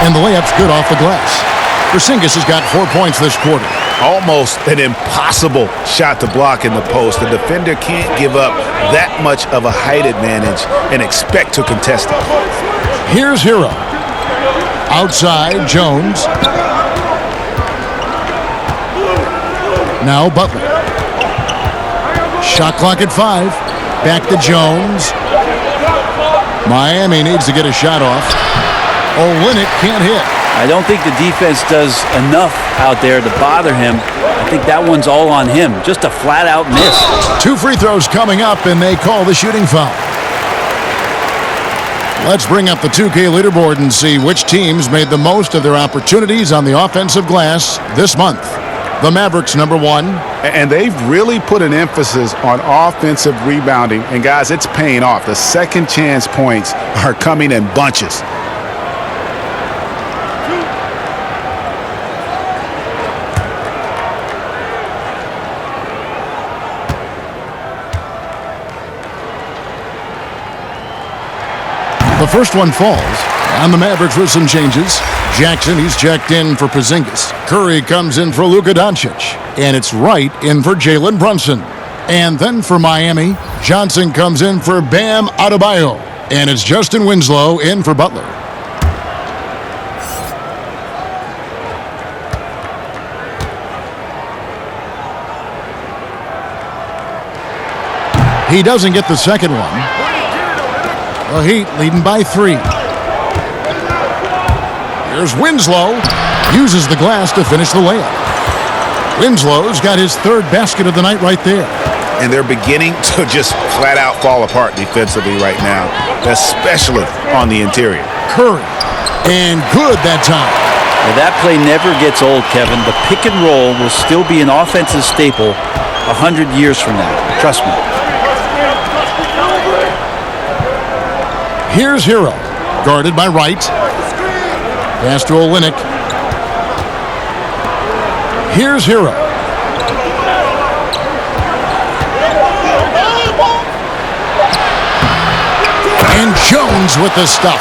And the layup's good off the glass. Porzingis has got 4 points this quarter. Almost an impossible shot to block in the post. The defender can't give up that much of a height advantage and expect to contest it. Here's Hero. Outside, Jones. Now Butler. Shot clock at 5. Back to Jones. Miami needs to get a shot off. Olynyk can't hit. I don't think the defense does enough out there to bother him. I think that one's all on him. Just a flat-out miss. 2 free throws coming up, and they call the shooting foul. Let's bring up the 2K leaderboard and see which teams made the most of their opportunities on the offensive glass this month. The Mavericks, number 1. And they've really put an emphasis on offensive rebounding. And, guys, it's paying off. The second chance points are coming in bunches. The first one falls, and the Mavericks with some changes. Jackson, he's checked in for Porzingis. Curry comes in for Luka Doncic, and it's Wright in for Jalen Brunson. And then for Miami, Johnson comes in for Bam Adebayo, and it's Justin Winslow in for Butler. He doesn't get the second one. The Heat leading by 3. Here's Winslow. Uses the glass to finish the layup. Winslow's got his 3rd basket of the night right there. And they're beginning to just flat out fall apart defensively right now, especially on the interior. Curry. And good that time. Well, that play never gets old, Kevin. The pick and roll will still be an offensive staple 100 years from now. Trust me. Here's Hero, guarded by Wright. Pass to Olynyk. Here's Hero. And Jones with the stuff.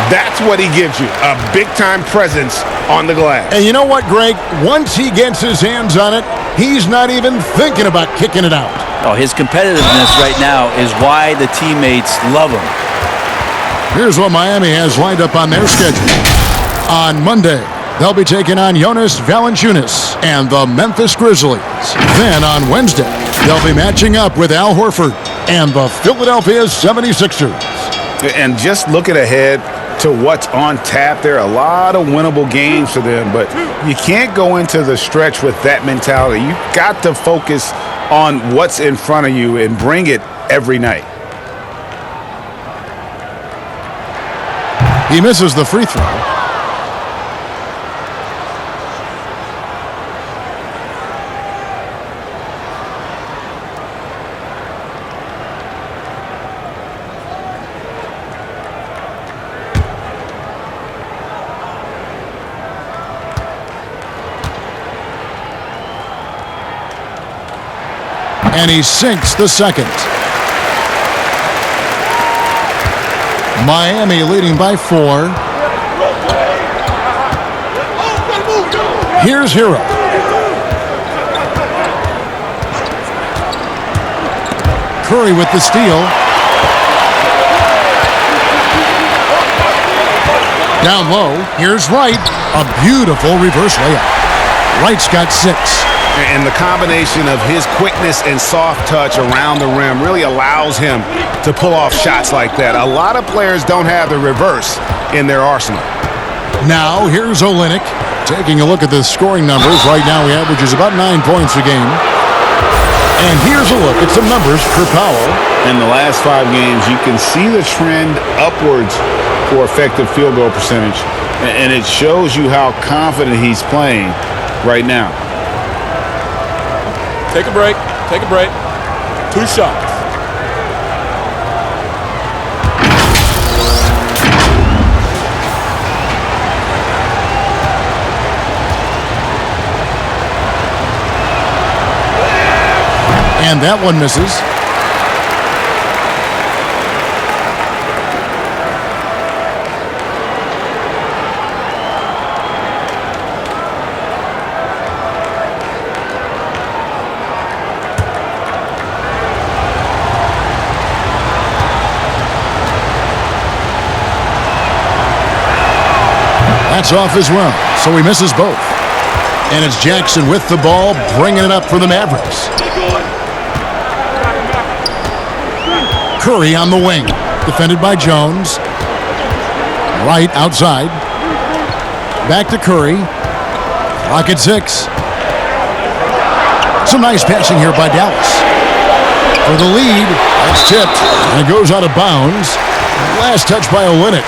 That's what he gives you, a big-time presence on the glass. And you know what, Greg? Once he gets his hands on it, he's not even thinking about kicking it out. Oh, his competitiveness right now is why the teammates love him. Here's what Miami has lined up on their schedule. On Monday, they'll be taking on Jonas Valanciunas and the Memphis Grizzlies. Then on Wednesday, they'll be matching up with Al Horford and the Philadelphia 76ers. And just looking ahead to what's on tap, there are a lot of winnable games for them, but you can't go into the stretch with that mentality. You've got to focus on what's in front of you and bring it every night. He misses the free throw. And he sinks the second. Miami leading by 4. Here's Hero. Curry with the steal. Down low, here's Wright. A beautiful reverse layup. Wright's got 6. And the combination of his quickness and soft touch around the rim really allows him to pull off shots like that. A lot of players don't have the reverse in their arsenal. Now, here's Olynyk. Taking a look at the scoring numbers. Right now, he averages about 9 points a game. And here's a look at some numbers per Powell. In the last 5 games, you can see the trend upwards for effective field goal percentage. And it shows you how confident he's playing right now. Take a break. Take a break. 2 shots. And that one misses. That's off as well, so he misses both. And it's Jackson with the ball, bringing it up for the Mavericks. Curry on the wing, defended by Jones. Right outside. Back to Curry. Clock at 6. Some nice passing here by Dallas. For the lead, that's tipped, and it goes out of bounds. Last touch by Olynyk.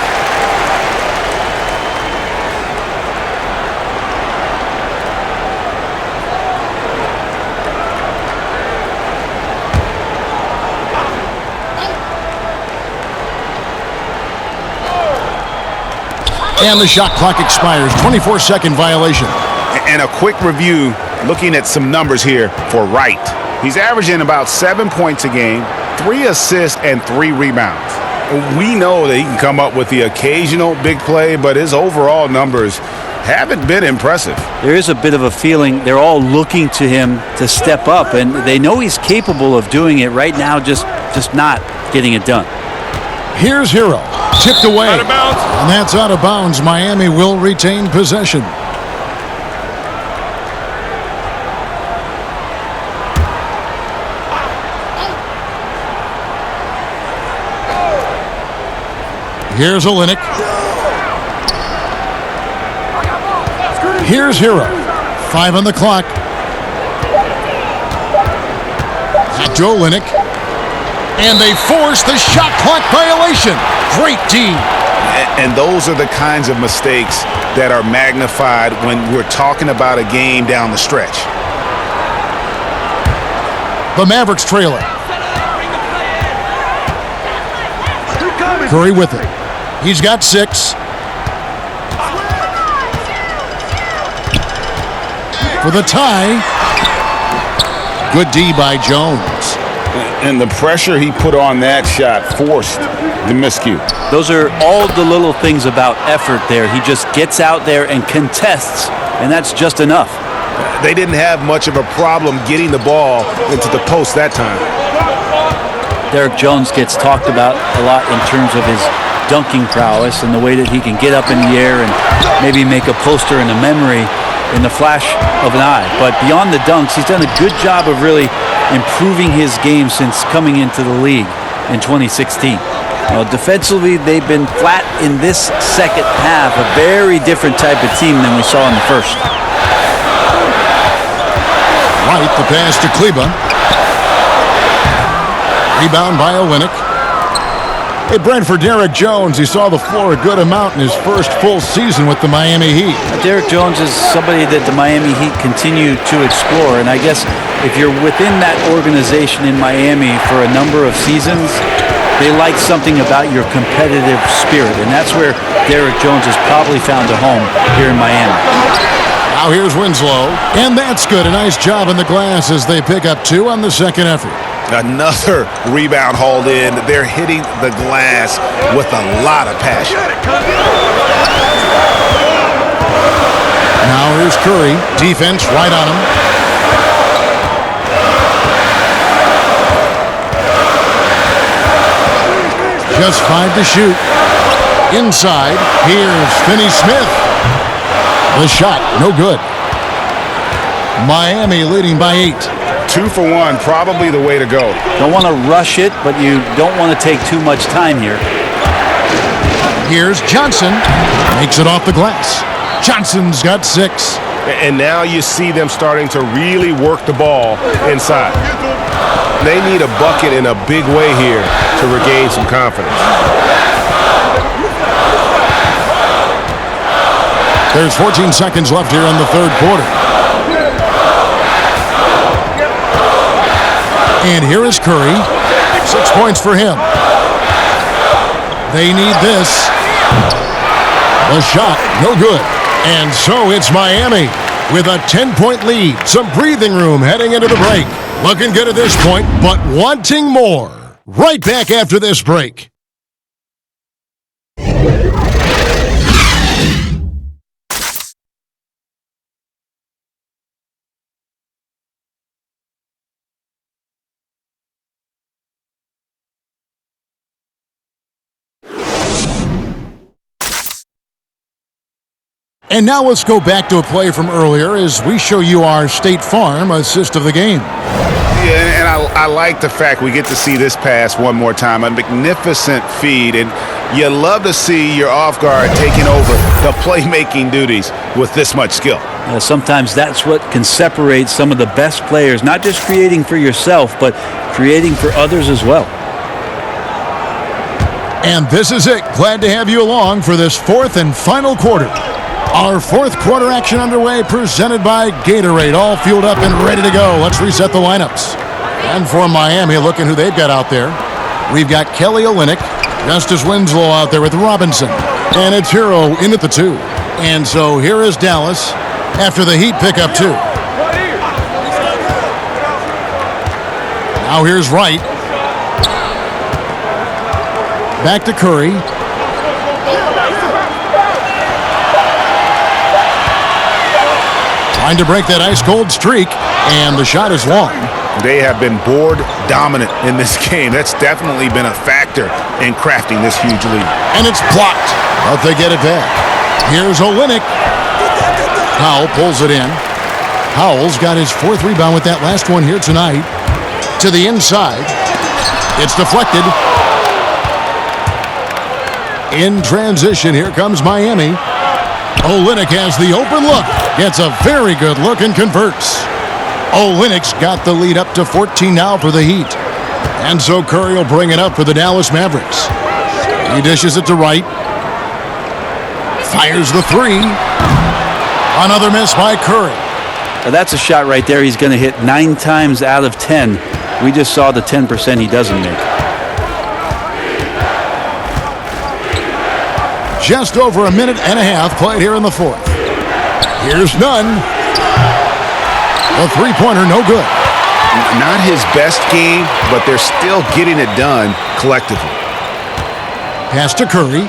And the shot clock expires. 24-second violation. And a quick review, looking at some numbers here for Wright. He's averaging about 7 points a game, 3 assists, and 3 rebounds. We know that he can come up with the occasional big play, but his overall numbers haven't been impressive. There is a bit of a feeling they're all looking to him to step up, and they know he's capable of doing it right now, just not getting it done. Here's Hero. Tipped away. Out of bounds. And that's out of bounds. Miami will retain possession. Here's Olynyk. Here's Hero. 5 on the clock. Back to Olynyk. And they force the shot clock violation. Great D. And those are the kinds of mistakes that are magnified when we're talking about a game down the stretch. The Mavericks trailing. Curry with it. He's got 6. For the tie. Good D by Jones. And the pressure he put on that shot forced the miscue. Those are all the little things about effort there. He just gets out there and contests, and that's just enough. They didn't have much of a problem getting the ball into the post that time. Derek Jones gets talked about a lot in terms of his dunking prowess and the way that he can get up in the air and maybe make a poster and a memory in the flash of an eye. But beyond the dunks, he's done a good job of really improving his game since coming into the league in 2016. Defensively, they've been flat in this second half, a very different type of team than we saw in the first. Right, the pass to Kleba. Rebound by Olynyk. Hey, Brent, for Derek Jones, he saw the floor a good amount in his first full season with the Miami Heat. Derek Jones is somebody that the Miami Heat continue to explore, and I guess if you're within that organization in Miami for a number of seasons, they like something about your competitive spirit, and that's where Derek Jones has probably found a home here in Miami. Now here's Winslow, and that's good. A nice job in the glass as they pick up 2 on the second effort. Another rebound hauled in. They're hitting the glass with a lot of passion. Now here's Curry. Defense right on him. Just 5 to shoot. Inside, here's Finney-Smith. The shot, no good. Miami leading by 8. 2 for 1, probably the way to go. Don't want to rush it, but you don't want to take too much time here. Here's Johnson. Makes it off the glass. Johnson's got 6. And now you see them starting to really work the ball inside. They need a bucket in a big way here to regain some confidence. There's 14 seconds left here in the third quarter. And here is Curry. 6 points for him. They need this. The shot, no good. And so it's Miami with a 10-point lead. Some breathing room heading into the break. Looking good at this point, but wanting more. Right back after this break. And now let's go back to a play from earlier as we show you our State Farm assist of the game. Yeah, and I like the fact we get to see this pass one more time. A magnificent feed, and you love to see your off guard taking over the playmaking duties with this much skill. Sometimes that's what can separate some of the best players, not just creating for yourself, but creating for others as well. And this is it. Glad to have you along for this fourth and final quarter. Our fourth quarter action underway, presented by Gatorade, all fueled up and ready to go. Let's reset the lineups. And for Miami, looking who they've got out there. We've got Kelly Olynyk, Justice Winslow out there with Robinson, and it's Hero in at the 2. And so here is Dallas after the Heat pick up 2. Now here's Wright. Back to Curry. Trying to break that ice-cold streak, and the shot is long. They have been board dominant in this game. That's definitely been a factor in crafting this huge lead. And it's blocked, but they get it back. Here's Olynyk. Powell pulls it in. Powell's got his 4th rebound with that last one here tonight. To the inside. It's deflected. In transition, here comes Miami. Olynyk has the open look. Gets a very good look and converts. Olynyk's got the lead up to 14 now for the Heat. And so Curry will bring it up for the Dallas Mavericks. He dishes it to Wright. Fires the 3. Another miss by Curry. Now that's a shot right there he's going to hit 9 times out of 10. We just saw the 10% he doesn't make. Just over a minute and a half played here in the 4th. Here's Nunn. The 3-pointer, no good. Not his best game, but they're still getting it done collectively. Pass to Curry.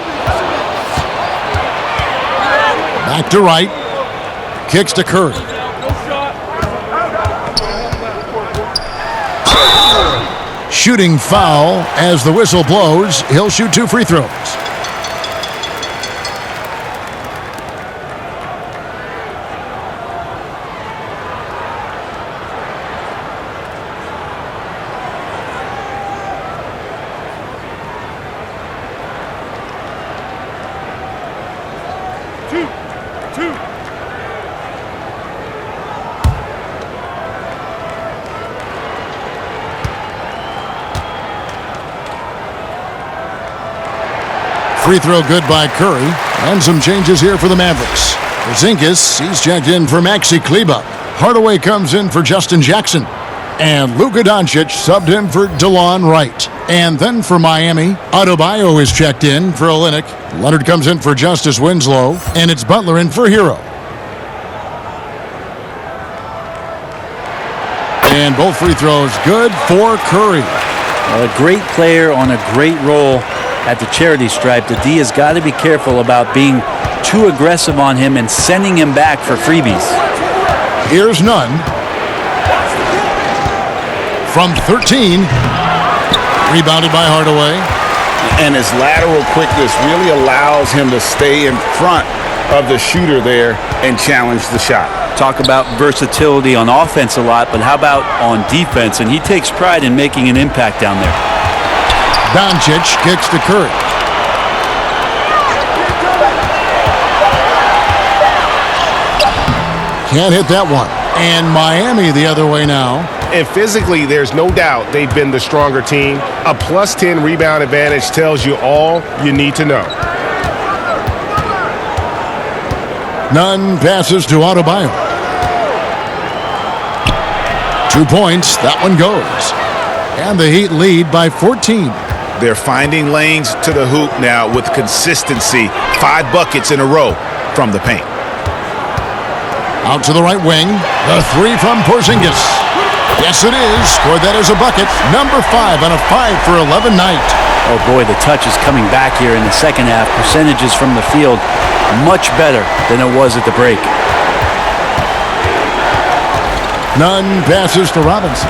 Back to Wright. Kicks to Curry. Shooting foul as the whistle blows. He'll shoot 2 free throws. Free throw good by Curry. And some changes here for the Mavericks. Porzingis, he's checked in for Maxi Kleber. Hardaway comes in for Justin Jackson. And Luka Doncic subbed him for DeLon Wright. And then for Miami, Adebayo is checked in for Olynyk. Leonard comes in for Justice Winslow. And it's Butler in for Hero. And both free throws good for Curry. A great player on a great role at the charity stripe. The D has got to be careful about being too aggressive on him and sending him back for freebies. Here's Nunn. From 13. Rebounded by Hardaway. And his lateral quickness really allows him to stay in front of the shooter there and challenge the shot. Talk about versatility on offense a lot, but how about on defense? And he takes pride in making an impact down there. Doncic kicks to Curry. Can't hit that one. And Miami the other way now. And physically, there's no doubt they've been the stronger team. A +10 rebound advantage tells you all you need to know. Nunn passes to Adebayo. 2 points. That one goes. And the Heat lead by 14. They're finding lanes to the hoop now with consistency. 5 buckets in a row from the paint. Out to the right wing. The 3 from Porzingis. Yes, it is. Scored that as a bucket. Number 5 on a 5-for-11 night. Oh, boy, the touch is coming back here in the second half. Percentages from the field much better than it was at the break. Nunn passes to Robinson.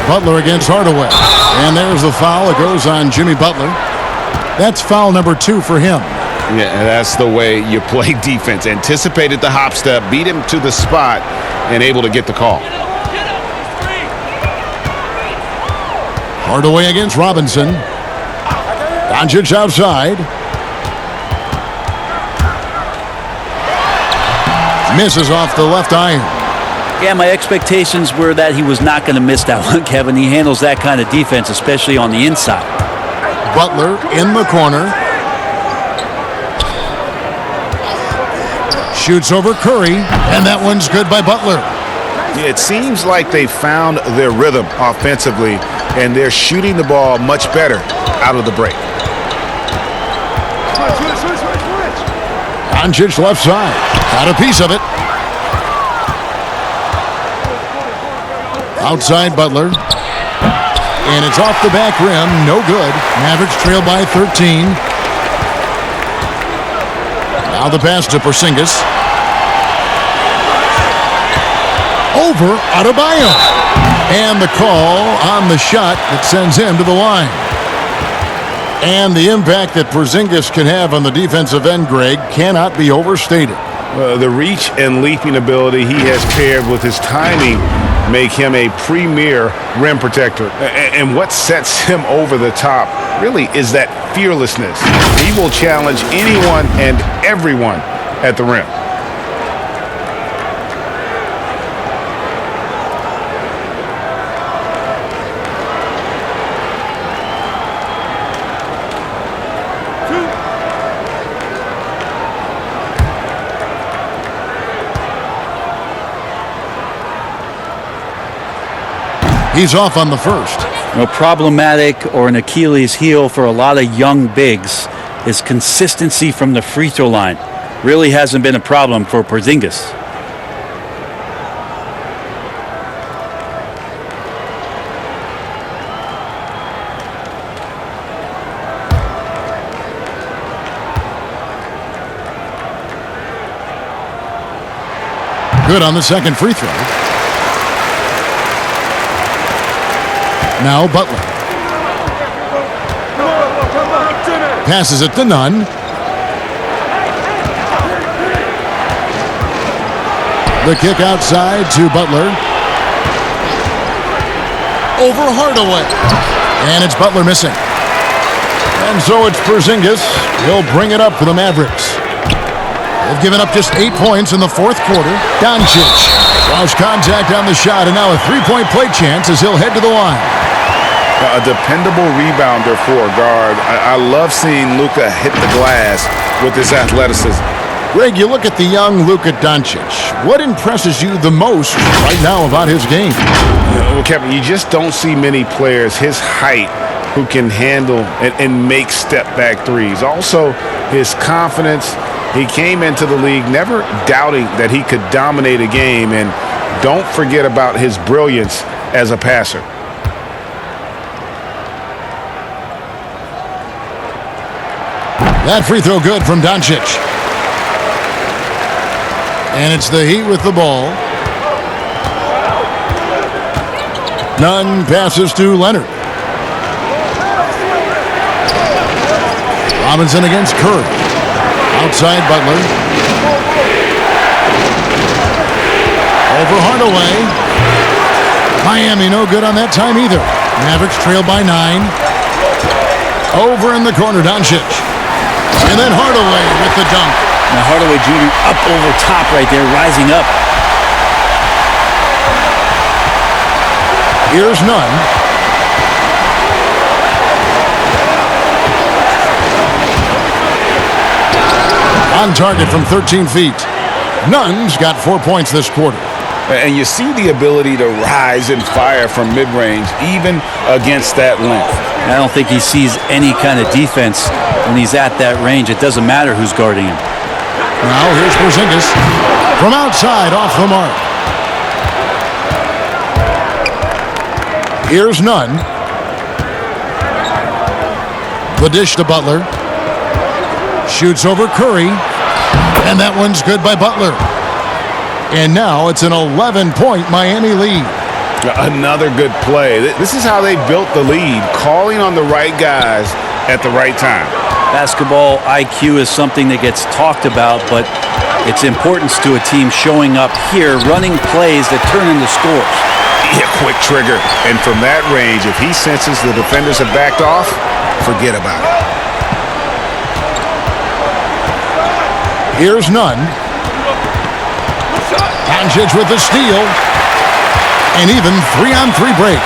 Butler against Hardaway. And there's the foul. It goes on Jimmy Butler. That's foul number 2 for him. Yeah, that's the way you play defense. Anticipated the hop step, beat him to the spot, and able to get the call. Hardaway against Robinson. Doncic outside. Misses off the left iron. Yeah, my expectations were that he was not going to miss that one, Kevin. He handles that kind of defense, especially on the inside. Butler in the corner. Shoots over Curry, and that one's good by Butler. It seems like they found their rhythm offensively, and they're shooting the ball much better out of the break. Doncic left side. Got a piece of it. Outside Butler. And it's off the back rim. No good. Mavericks trail by 13. Now the pass to Porzingis. Over Adebayo. And the call on the shot that sends him to the line. And the impact that Porzingis can have on the defensive end, Greg, cannot be overstated. The reach and leaping ability he has paired with his timing make him a premier rim protector. And what sets him over the top really is that fearlessness. He will challenge anyone and everyone at the rim. He's off on the first. Problematic or an Achilles heel for a lot of young bigs is consistency from the free throw line. Really hasn't been a problem for Porzingis. Good on the second free throw. Now Butler. Passes it to Nunn. The kick outside to Butler. Over Hardaway. And it's Butler missing. And so it's Porzingis. He'll bring it up for the Mavericks. They've given up just 8 points in the fourth quarter. Doncic draws contact on the shot, and now a three-point play chance as he'll head to the line. A dependable rebounder for a guard. I love seeing Luka hit the glass with his athleticism. Greg, you look at the young Luka Doncic. What impresses you the most right now about his game? Well, Kevin, you just don't see many players his height who can handle and make step-back threes. Also, his confidence. He came into the league never doubting that he could dominate a game, and don't forget about his brilliance as a passer. That free throw good from Doncic. And it's the Heat with the ball. Nunn passes to Leonard. Robinson against Curry. Outside Butler. Over Hardaway. Miami no good on that time either. Mavericks trail by 9. Over in the corner, Doncic. And then Hardaway with the dunk. Now Hardaway Jr. up over top right there, rising up. Here's Nunn. On target from 13 feet. Nunn's got 4 points this quarter. And you see the ability to rise and fire from mid-range, even against that length. I don't think he sees any kind of defense when he's at that range. It doesn't matter who's guarding him. Now here's Porzingis. From outside, off the mark. Here's Nunn. The dish to Butler. Shoots over Curry. And that one's good by Butler. And now it's an 11-point Miami lead. Another good play. This is how they built the lead, calling on the right guys at the right time. Basketball IQ is something that gets talked about, but its importance to a team showing up here, running plays that turn into scores. Yeah, quick trigger. And from that range, if he senses the defenders have backed off, forget about it. Here's Nunn. Doncic with the steal. And even 3-on-3 break.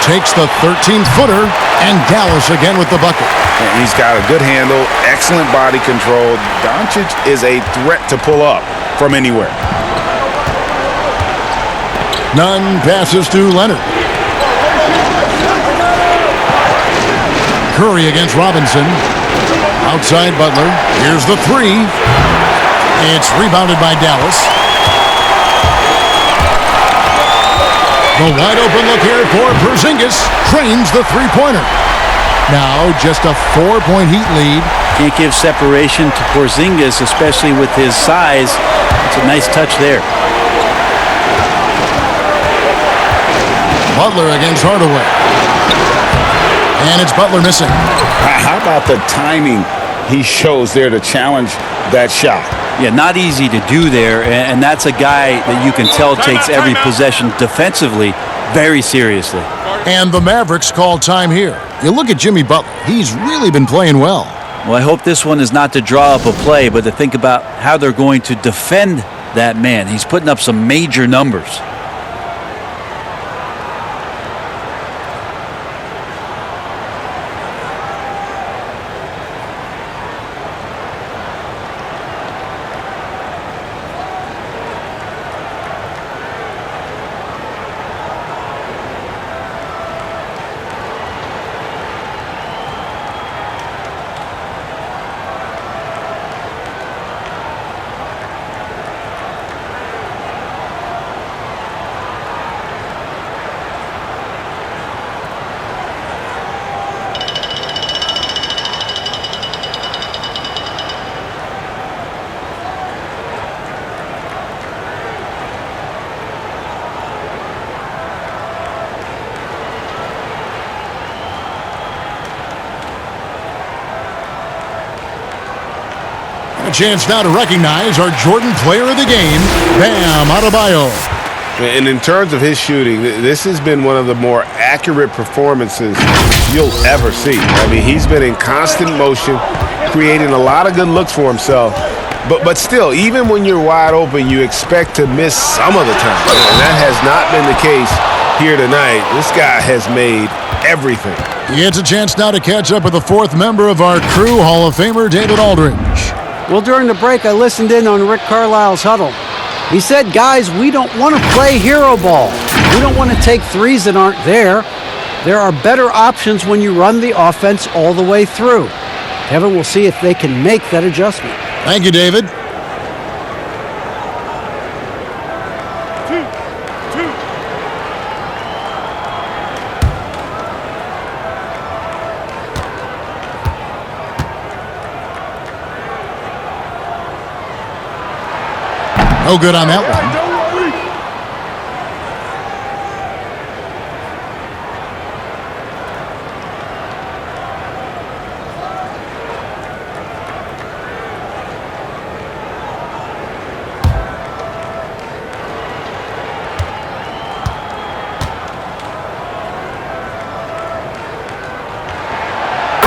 Takes the 13-footer, and Dallas again with the bucket. And he's got a good handle, excellent body control. Doncic is a threat to pull up from anywhere. Nunn passes to Leonard. Curry against Robinson. Outside Butler. Here's the three. It's rebounded by Dallas. The wide open look here for Porzingis. Trains the three-pointer. Now just a 4-point Heat lead. Can't give separation to Porzingis, especially with his size. It's a nice touch there. Butler against Hardaway. And it's Butler missing. How about the timing he shows there to challenge that shot? Yeah, not easy to do there, and that's a guy that you can tell takes every possession defensively very seriously. And the Mavericks call time here. You look at Jimmy Butler. He's really been playing well. Well, I hope this one is not to draw up a play, but to think about how they're going to defend that man. He's putting up some major numbers. A chance now to recognize our Jordan Player of the Game, Bam Adebayo. And in terms of his shooting, this has been one of the more accurate performances you'll ever see. I mean, he's been in constant motion, creating a lot of good looks for himself. But still, even when you're wide open, you expect to miss some of the time. And that has not been the case here tonight. This guy has made everything. He gets a chance now to catch up with the fourth member of our crew, Hall of Famer David Aldridge. Well, during the break, I listened in on Rick Carlisle's huddle. He said, guys, we don't want to play hero ball. We don't want to take threes that aren't there. There are better options when you run the offense all the way through. Kevin will see if they can make that adjustment. Thank you, David. No good on that one.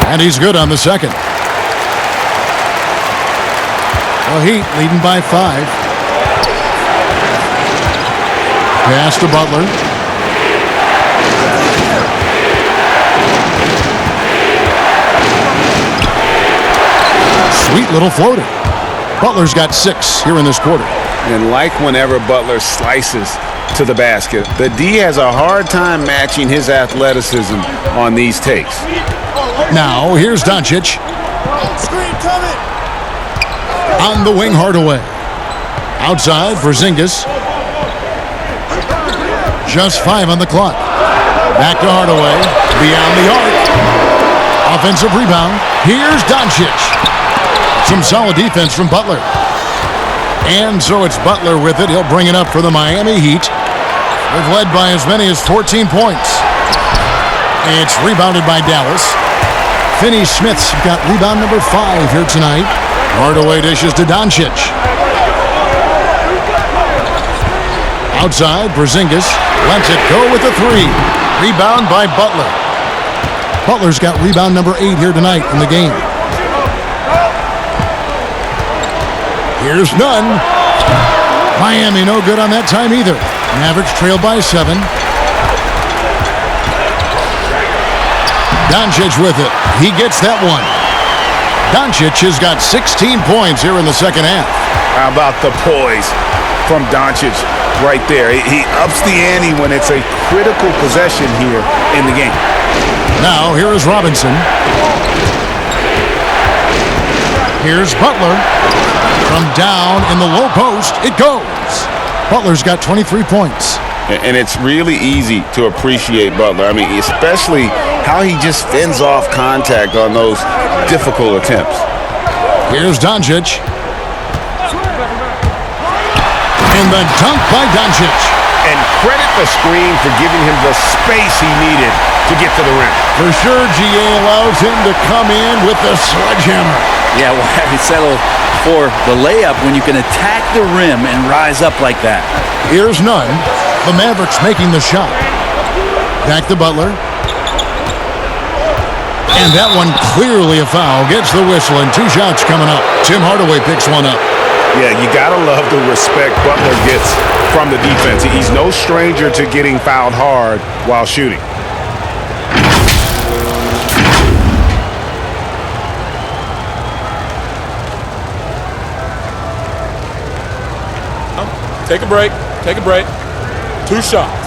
And he's good on the second. The Heat leading by 5. Pass to Butler. Sweet little floater. Butler's got 6 here in this quarter. And like whenever Butler slices to the basket, the D has a hard time matching his athleticism on these takes. Now, here's Doncic. Screen coming. On the wing, Hardaway. Outside for Zingis. Just 5 on the clock. Back to Hardaway. Beyond the arc. Offensive rebound. Here's Doncic. Some solid defense from Butler. And so it's Butler with it. He'll bring it up for the Miami Heat. They've led by as many as 14 points. It's rebounded by Dallas. Finney-Smith's got rebound number 5 here tonight. Hardaway dishes to Doncic. Outside, Porzingis lets it go with a 3. Rebound by Butler. Butler's got rebound number 8 here tonight in the game. Here's none. Miami no good on that time either. Mavericks trail by 7. Doncic with it. He gets that one. Doncic has got 16 points here in the second half. How about the poise from Doncic right there? He ups the ante when it's a critical possession here in the game. Now, here is Robinson. Here's Butler. From down in the low post, it goes. Butler's got 23 points. And it's really easy to appreciate Butler. I mean, especially how he just fends off contact on those difficult attempts. Here's Doncic. And the dunk by Doncic. And credit the screen for giving him the space he needed to get to the rim. For sure, GA allows him to come in with the sledgehammer. Yeah, well, have you settled for the layup when you can attack the rim and rise up like that? Here's none. The Mavericks making the shot. Back to Butler. And that one clearly a foul. Gets the whistle and 2 shots coming up. Tim Hardaway picks one up. Yeah, you got to love the respect Butler gets from the defense. He's no stranger to getting fouled hard while shooting. Take a break. Take a break. 2 shots.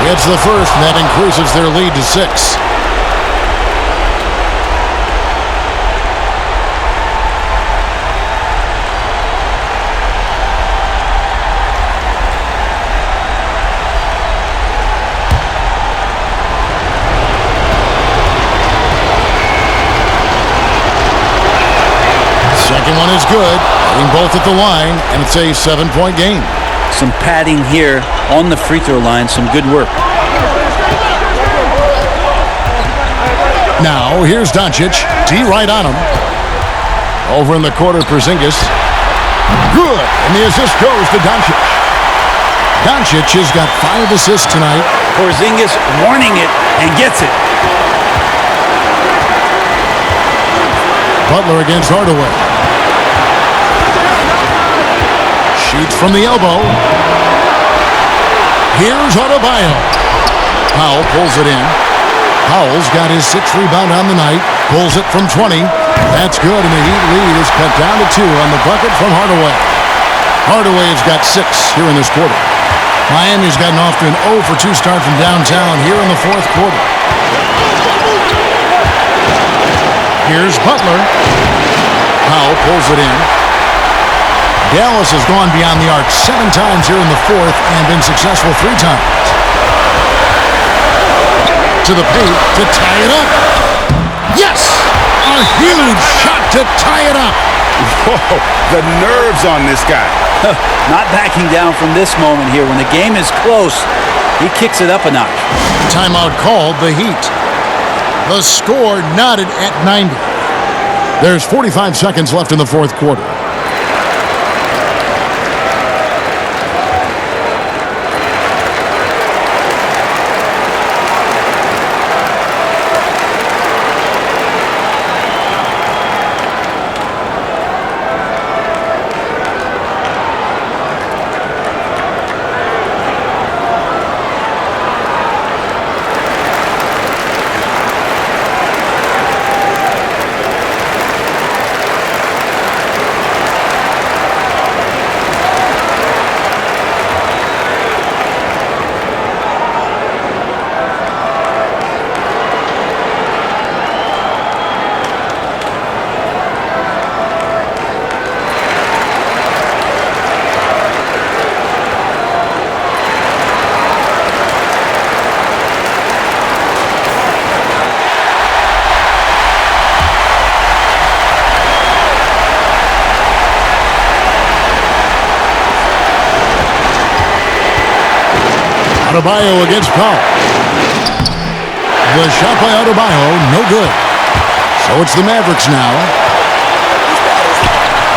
Gets the first, and that increases their lead to 6. Second one is good. Hitting both at the line, and it's a 7-point game. Some padding here on the free throw line. Some good work. Now, here's Doncic. D right on him. Over in the corner, Porzingis. Good. And the assist goes to Doncic. Doncic has got 5 assists tonight. Porzingis warning it and gets it. Butler against Hardaway. Shoots from the elbow. Here's Adebayo. Powell pulls it in. Powell's got his 6th rebound on the night. Pulls it from 20. That's good, and the Heat lead is cut down to 2 on the bucket from Hardaway. Hardaway has got 6 here in this quarter. Miami's gotten off to an 0 for 2 start from downtown here in the 4th quarter. Here's Butler. Powell pulls it in. Dallas has gone beyond the arc 7 times here in the 4th and been successful 3 times. To the paint to tie it up. Yes! A huge shot to tie it up. Whoa, the nerves on this guy. Not backing down from this moment here. When the game is close, he kicks it up a notch. Timeout called, the Heat. The score knotted at 90. There's 45 seconds left in the 4th quarter. Adebayo against Powell. The shot by Adebayo, no good. So it's the Mavericks now.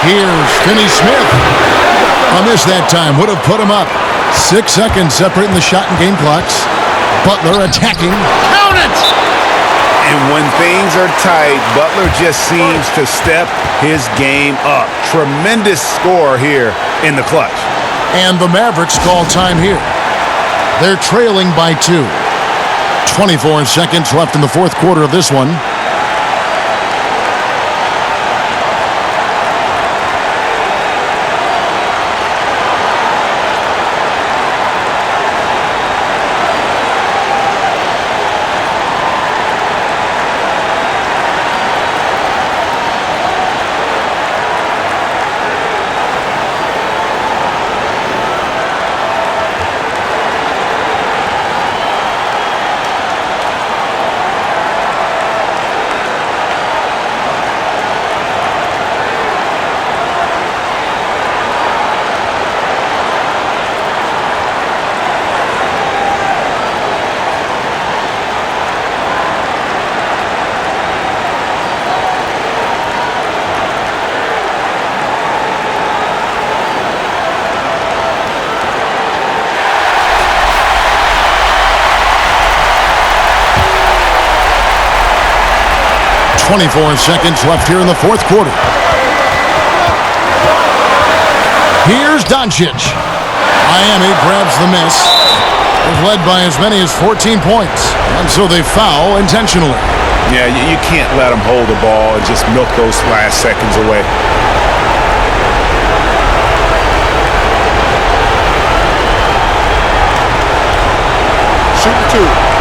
Here's Finney-Smith. A miss that time would have put him up. 6 seconds separating the shot and game clocks. Butler attacking. Count it! And when things are tight, Butler just seems to step his game up. Tremendous score here in the clutch. And the Mavericks call time here. They're trailing by 2. 24 seconds left in the fourth quarter of this one. .24 seconds left here in the fourth quarter. Here's Doncic. Miami grabs the miss. They've led by as many as 14 points, and so they foul intentionally. Yeah, you can't let them hold the ball and just milk those last seconds away. Shoot the two.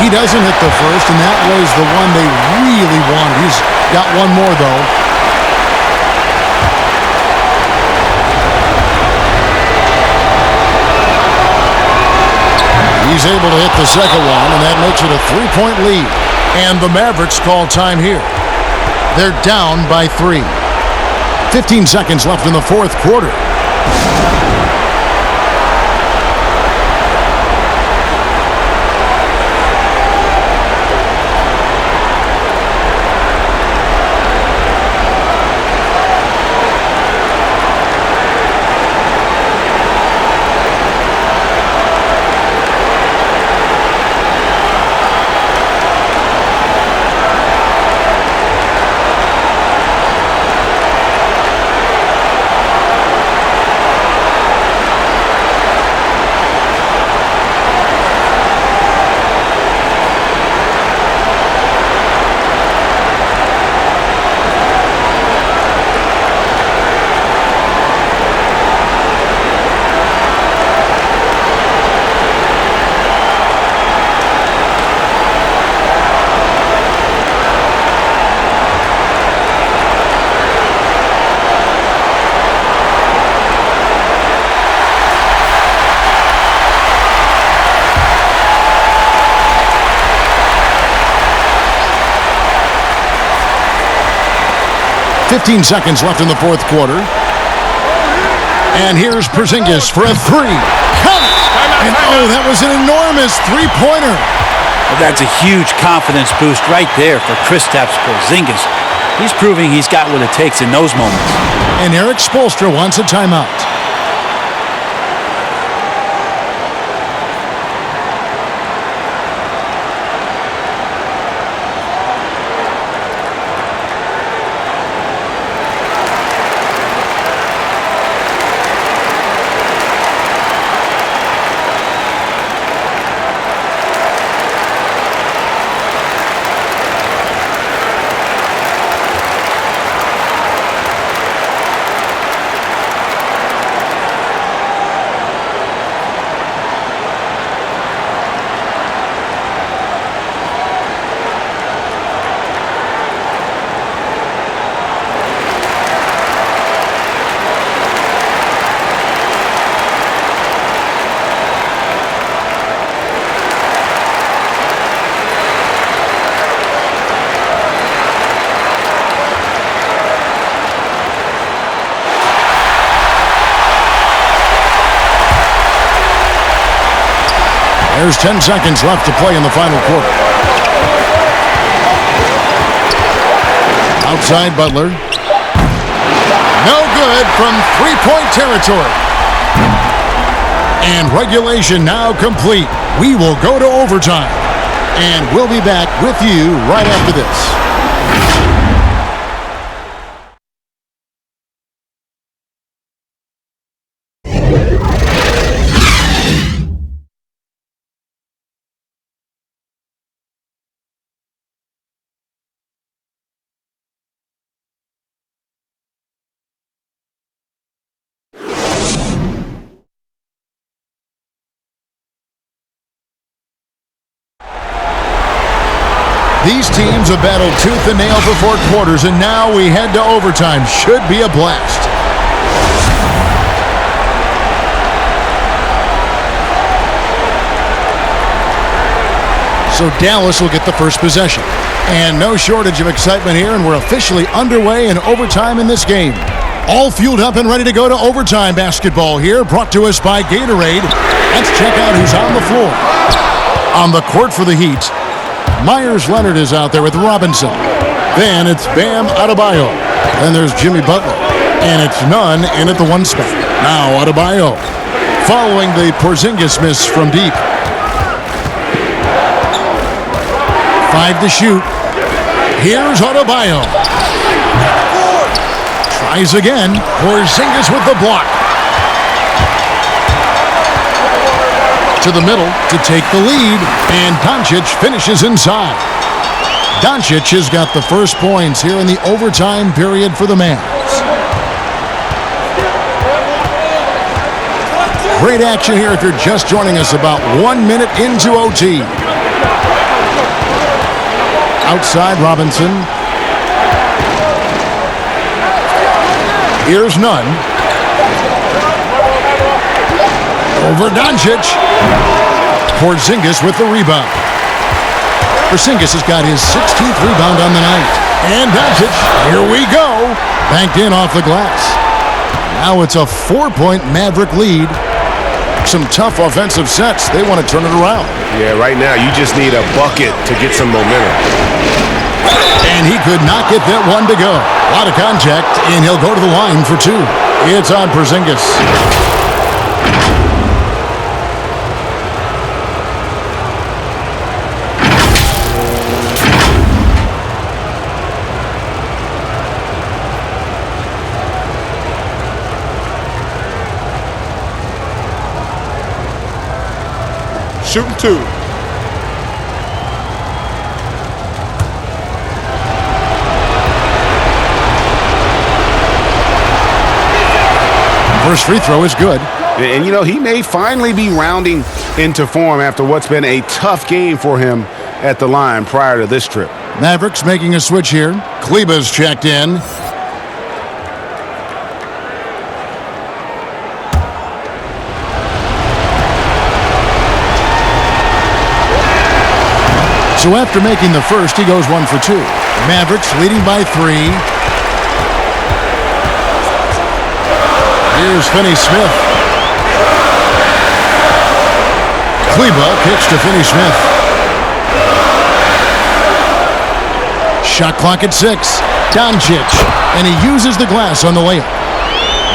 He doesn't hit the first, and that was the one they really wanted. He's got one more, though. He's able to hit the second one, and that makes it a 3-point lead. And the Mavericks call time here. They're down by 3. 15 seconds left in the fourth quarter. .15 seconds left in the fourth quarter. And here's Porzingis for a 3. Count it! And oh, that was an enormous three-pointer. Well, that's a huge confidence boost right there for Kristaps Porzingis. He's proving he's got what it takes in those moments. And Eric Spoelstra wants a timeout. There's 10 seconds left to play in the final quarter. Outside Butler. No good from three-point territory. And regulation now complete. We will go to overtime. And we'll be back with you right after this. These teams have battled tooth and nail for 4 quarters, and now we head to overtime. Should be a blast. So Dallas will get the first possession. And no shortage of excitement here, and we're officially underway in overtime in this game. All fueled up and ready to go to overtime basketball here, brought to us by Gatorade. Let's check out who's on the floor. On the court for the Heat, Myers Leonard is out there with Robinson. Then it's Bam Adebayo. Then there's Jimmy Butler. And it's Nunn in at the 1 spot. Now Adebayo. Following the Porzingis miss from deep. 5 to shoot. Here's Adebayo. Tries again. Porzingis with the block. To the middle to take the lead, and Doncic finishes inside. Doncic has got the first points here in the overtime period for the Mavs. Great action here if you're just joining us, about 1 minute into OT. Outside Robinson. Here's Nunn. Over Doncic. Porzingis with the rebound. Porzingis has got his 16th rebound on the night. And Doncic, here we go. Banked in off the glass. Now it's a 4-point Maverick lead. Some tough offensive sets. They want to turn it around. Yeah, right now you just need a bucket to get some momentum. And he could not get that one to go. A lot of contact, and he'll go to the line for 2. It's on Porzingis. Shooting 2. First free throw is good. And, you know, he may finally be rounding into form after what's been a tough game for him at the line prior to this trip. Mavericks making a switch here. Kleba's checked in. So after making the first, he goes 1 for 2. Mavericks leading by 3. Here's Finney-Smith. Kleba kicks to Finney-Smith. Shot clock at 6. Doncic, and he uses the glass on the layup.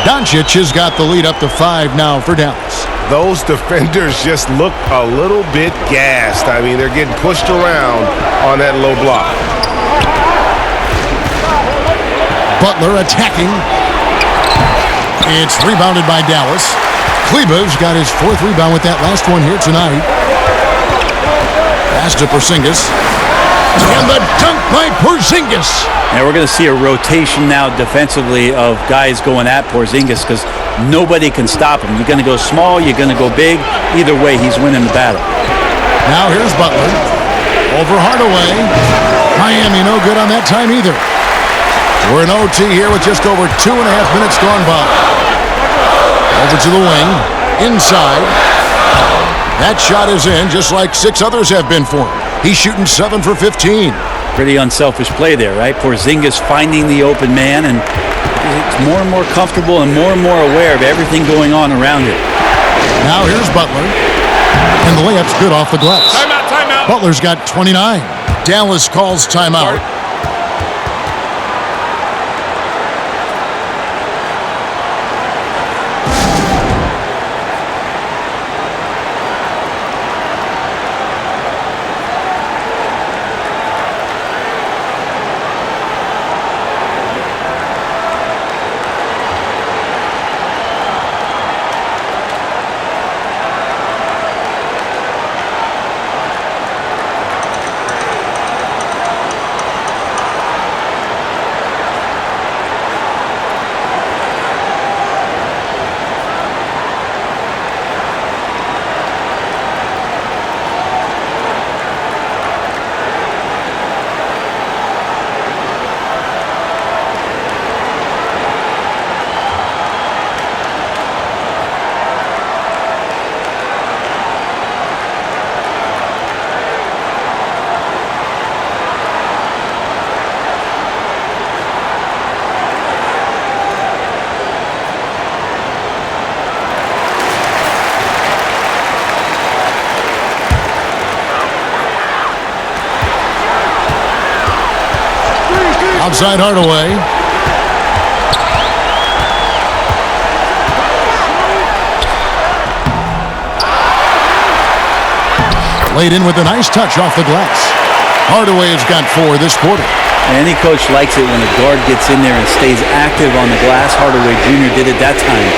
Doncic has got the lead up to 5 now for Dallas. Those defenders just look a little bit gassed. I mean, they're getting pushed around on that low block. Butler attacking. It's rebounded by Dallas. Kleba's got his 4th rebound with that last one here tonight. Pass to Porzingis. And the dunk by Porzingis. Now we're going to see a rotation now defensively of guys going at Porzingis because nobody can stop him. You're going to go small, you're going to go big. Either way, he's winning the battle. Now here's Butler. Over Hardaway. Miami no good on that time either. We're in OT here with just over 2.5 minutes gone by. Over to the wing. Inside. That shot is in just like 6 others have been for him. He's shooting 7 for 15. Pretty unselfish play there, right? Porzingis finding the open man, and it's more and more comfortable and more aware of everything going on around him. Now here's Butler. And the layup's good off the glass. Timeout, timeout. Butler's got 29. Dallas calls timeout. Outside Hardaway. Laid in with a nice touch off the glass. Hardaway has got 4 this quarter. Any coach likes it when a guard gets in there and stays active on the glass. Hardaway Jr. did it that time.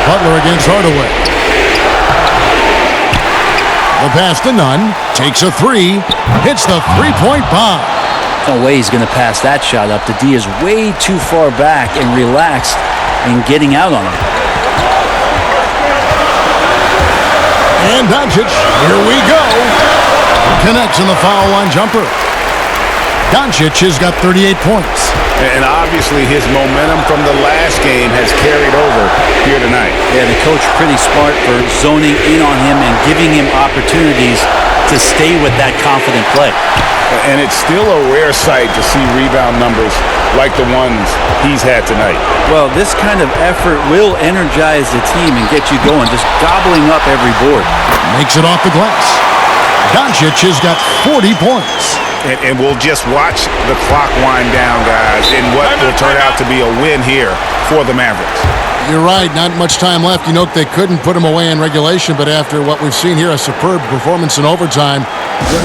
Butler against Hardaway. The pass to Nunn. Takes a 3. Hits the three-point bomb. No way he's going to pass that shot up. The D is way too far back and relaxed in getting out on him. And Doncic, here we go. Connects in the foul line jumper. Doncic has got 38 points. And obviously his momentum from the last game has carried over here tonight. Yeah, the coach pretty smart for zoning in on him and giving him opportunities to stay with that confident play. And it's still a rare sight to see rebound numbers like the ones he's had tonight. Well, this kind of effort will energize the team and get you going, just gobbling up every board. Makes it off the glass. Doncic has got 40 points. And we'll just watch the clock wind down, guys, in what will turn out to be a win here for the Mavericks. You're right, not much time left. You know, they couldn't put him away in regulation, but after what we've seen here, a superb performance in overtime,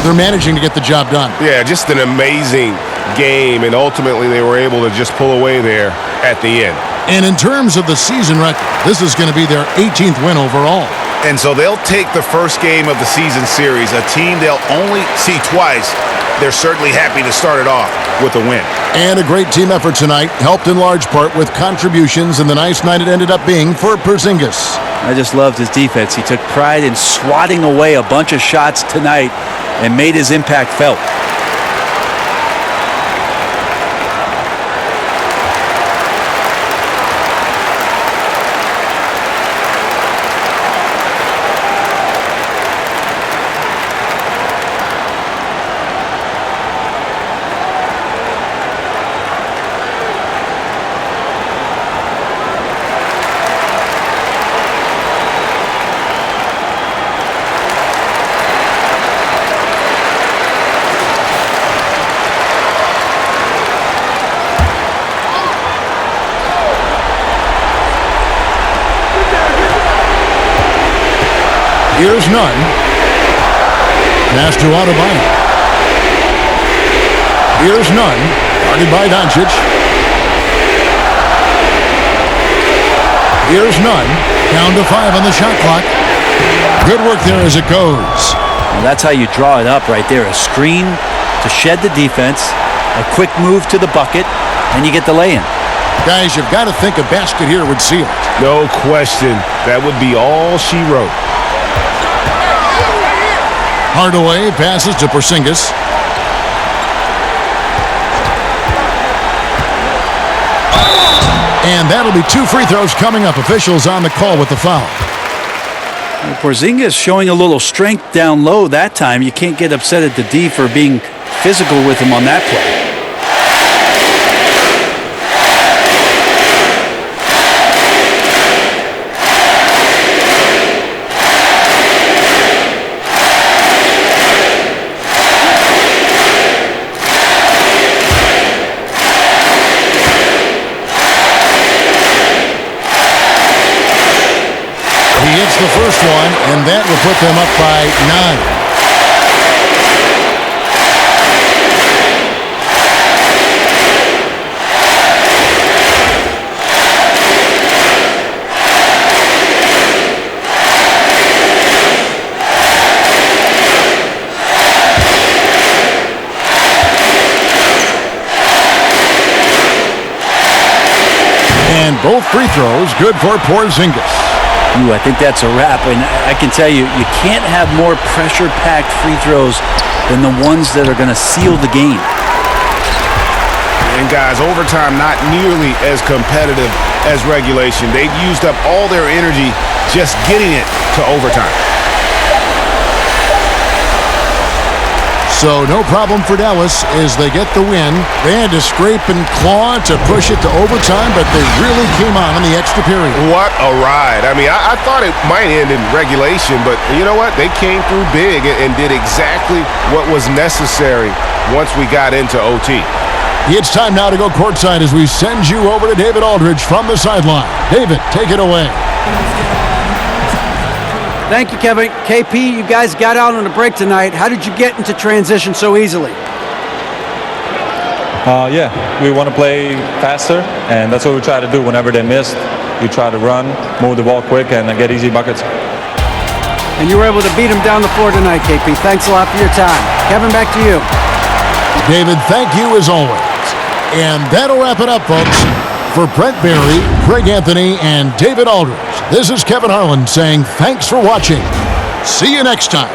they're managing to get the job done. Yeah, just an amazing game, and ultimately they were able to just pull away there at the end. And in terms of the season record, this is going to be their 18th win overall. And so they'll take the first game of the season series, a team they'll only see twice. They're certainly happy to start it off with a win. And a great team effort tonight, helped in large part with contributions, and the nice night it ended up being for Porzingis. I just loved his defense. He took pride in swatting away a bunch of shots tonight and made his impact felt. Here's Nunn. Pass to Adebayo. Here's Nunn. Guarded by Doncic. Here's Nunn. Down to 5 on the shot clock. Good work there as it goes. Well, that's how you draw it up right there. A screen to shed the defense, a quick move to the bucket, and you get the lay-in. Guys, you've got to think a basket here would seal it. No question. That would be all she wrote. Hardaway passes to Porzingis. And that'll be 2 free throws coming up. Officials on the call with the foul. Well, Porzingis showing a little strength down low that time. You can't get upset at the D for being physical with him on that play. put them up by 9. And both free throws good for Porzingis. Ooh, I think that's a wrap. And I can tell you, you can't have more pressure-packed free throws than the ones that are going to seal the game. And guys, overtime not nearly as competitive as regulation. They've used up all their energy just getting it to overtime. So no problem for Dallas as they get the win. They had to scrape and claw to push it to overtime, but they really came on in the extra period. What a ride. I mean, I thought it might end in regulation, but you know what? They came through big and did exactly what was necessary once we got into OT. It's time now to go courtside as we send you over to David Aldridge from the sideline. David, take it away. Thank you, Kevin. KP, you guys got out on a break tonight. How did you get into transition so easily? Yeah, we want to play faster, and that's what we try to do whenever they miss. We try to run, move the ball quick, and get easy buckets. And you were able to beat them down the floor tonight, KP. Thanks a lot for your time. Kevin, back to you. David, thank you as always. And that'll wrap it up, folks. For Brent Barry, Craig Anthony, and David Aldridge, this is Kevin Harlan saying thanks for watching. See you next time.